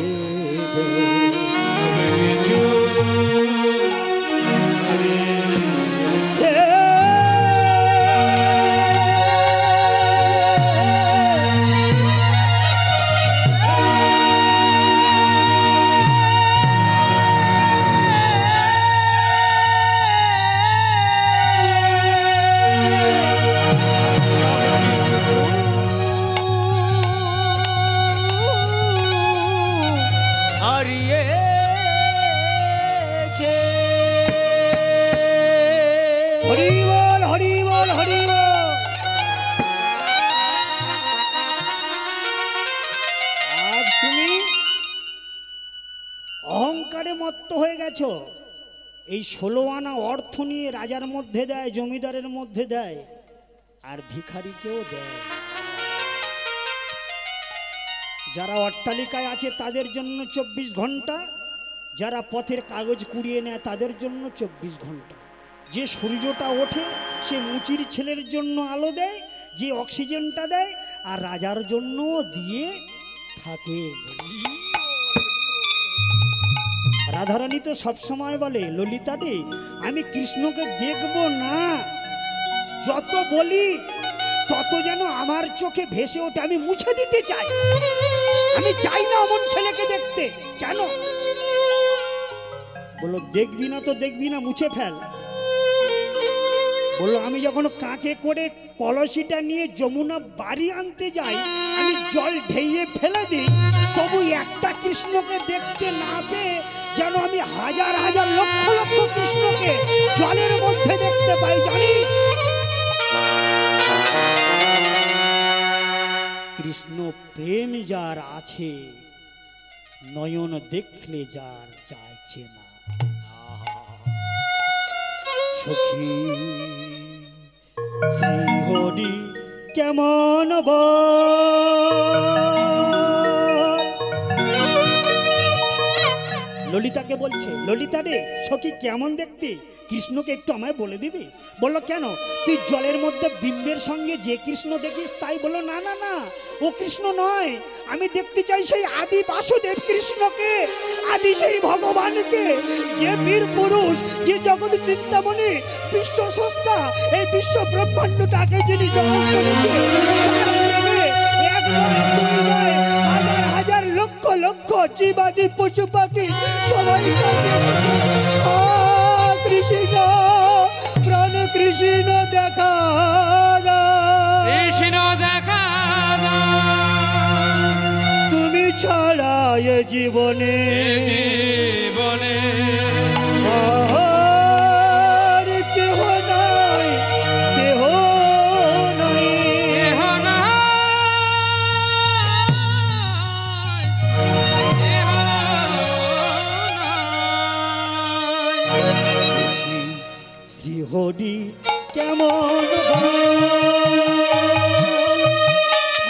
এই 16 আনা অর্থ নিয়ে রাজার মধ্যে দেয়, জমিদারের মধ্যে দেয়, আর ভিখারিকেও দেয়। যারা অট্টালিকায় আছে তাদের জন্য 24 ঘন্টা, যারা পথের কাগজ কুড়িয়ে নেয় তাদের জন্য 24 ঘন্টা। যে সূর্যটা ওঠে সে মুচির ছেলের জন্য আলো দেয়, যে অক্সিজেনটা দেয়, আর রাজার জন্য দিয়ে থাকে। রাধারানী তো সবসময় বলে, ললিতা রে, আমি কৃষ্ণকে দেখব না, যত বলি তত যেন আমার চোখে ভেসে ওঠে, আমি মুছে দিতে চাই, আমি চাই না অমন ছেলেকে দেখতে। কেন? বললো দেখবি না তো দেখবি না, মুছে ফেল। বললো আমি যখন কাকে করে কলসিটা নিয়ে যমুনা বাড়ি আনতে যাই, আমি জল ঢেইয়ে ফেলে দিই, তবু একটা কৃষ্ণকে দেখতে না পেয়ে যেন আমি হাজার হাজার লক্ষ লক্ষ কৃষ্ণকে জলের মধ্যে দেখতে পাই। জানি কৃষ্ণ প্রেম যার আছে, নয়ন দেখলে যার চাইছে না। সখী শ্রীহরি কেমন ললিতাকে বলছে, ললিতা রে, সখী কেমন দেখতে, কৃষ্ণকে একটু আমায় বলে দিবি? বললো কেন, তুই জলের মধ্যে বিম্বের সঙ্গে যে কৃষ্ণ দেখিস তাই? বললো না না না, ও কৃষ্ণ নয়, আমি দেখতে চাই সেই আদি বাসুদেব কৃষ্ণকে, আদি সেই ভগবানকে, যে বীর পুরুষ, যে জগৎ চিন্তামণি, বিশ্ব স্রষ্টা, এই বিশ্ব ব্রহ্মাণ্ডটাকে যিনি জগৎ করেছে, হাজার হাজার লক্ষ লক্ষ জীবাদি পশু পাখি সবাই কৃষ্ণ প্রাণ কৃষ্ণ দেখা দাও। কৃষ্ণ দেখা দাও। তুমি ছাড়া এ জীবনে জীবনে আর কেহ নাই, কেহ নাই। কেহ নাই, কেহ নাই। শ্রীহরি কেমন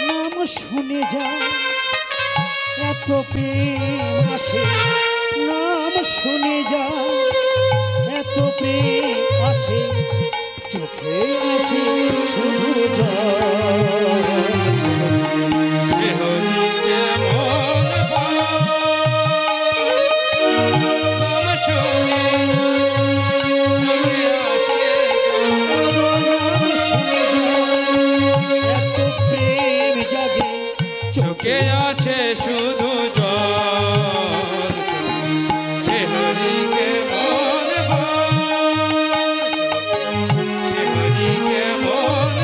নাম শুনে যায় এত প্রেম আসে, নাম শুনে যায় এত প্রেম আসে, চোখে আসে শুধু জল। শ্রীহরি কেমন নাম শুনে চোখে আসে নাম শুনে যায় এত প্রেম জাগে, চোখে আসে শুধু জল। শ্রীহরি কেমন শ্রীহরি কেমন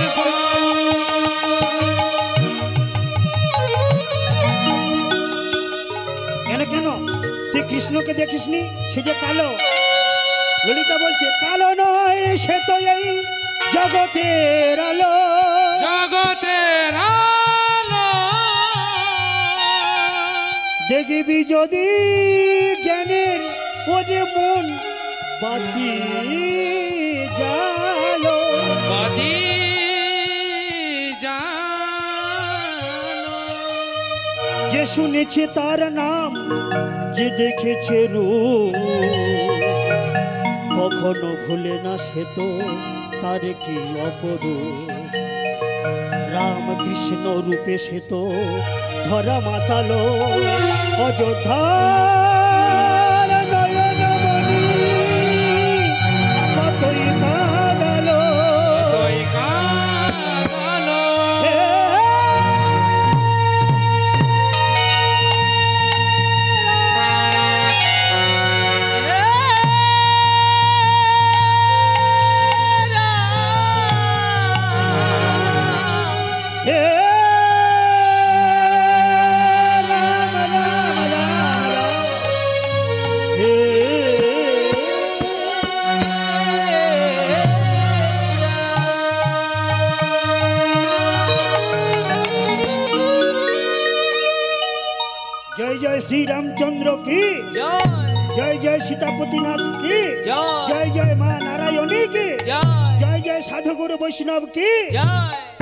কেন কেন তুই কৃষ্ণকে দেখিসনি? সে যে কালো। ললিতা বলছে কালো নয়, সে তো এই জগতের আলো। জগতের আলো। দেখবি যদি জ্ঞানের ওরে মন বাতি জালো। বাতি জালো। যে শুনেছে তার নাম, যে দেখেছে রূপ, কখনো ভুলে না সে তো তার কি অপরূপ। রাম কৃষ্ণ রূপে সে তো ধরা মাতালো, অযোধ্যার নয়নমণি কতই কাঁদালো। কতই কাঁদালো। হে রাম রাম রাম রাম, হে জয় জয় শ্রী রামচন্দ্র কি জয় জয়, জয় সীতাপতিনাথ কি জয়, জয়, জয় মা নারায়ণী কি জয় জয়, জয় সাধুগুরু বৈষ্ণব কি জয়।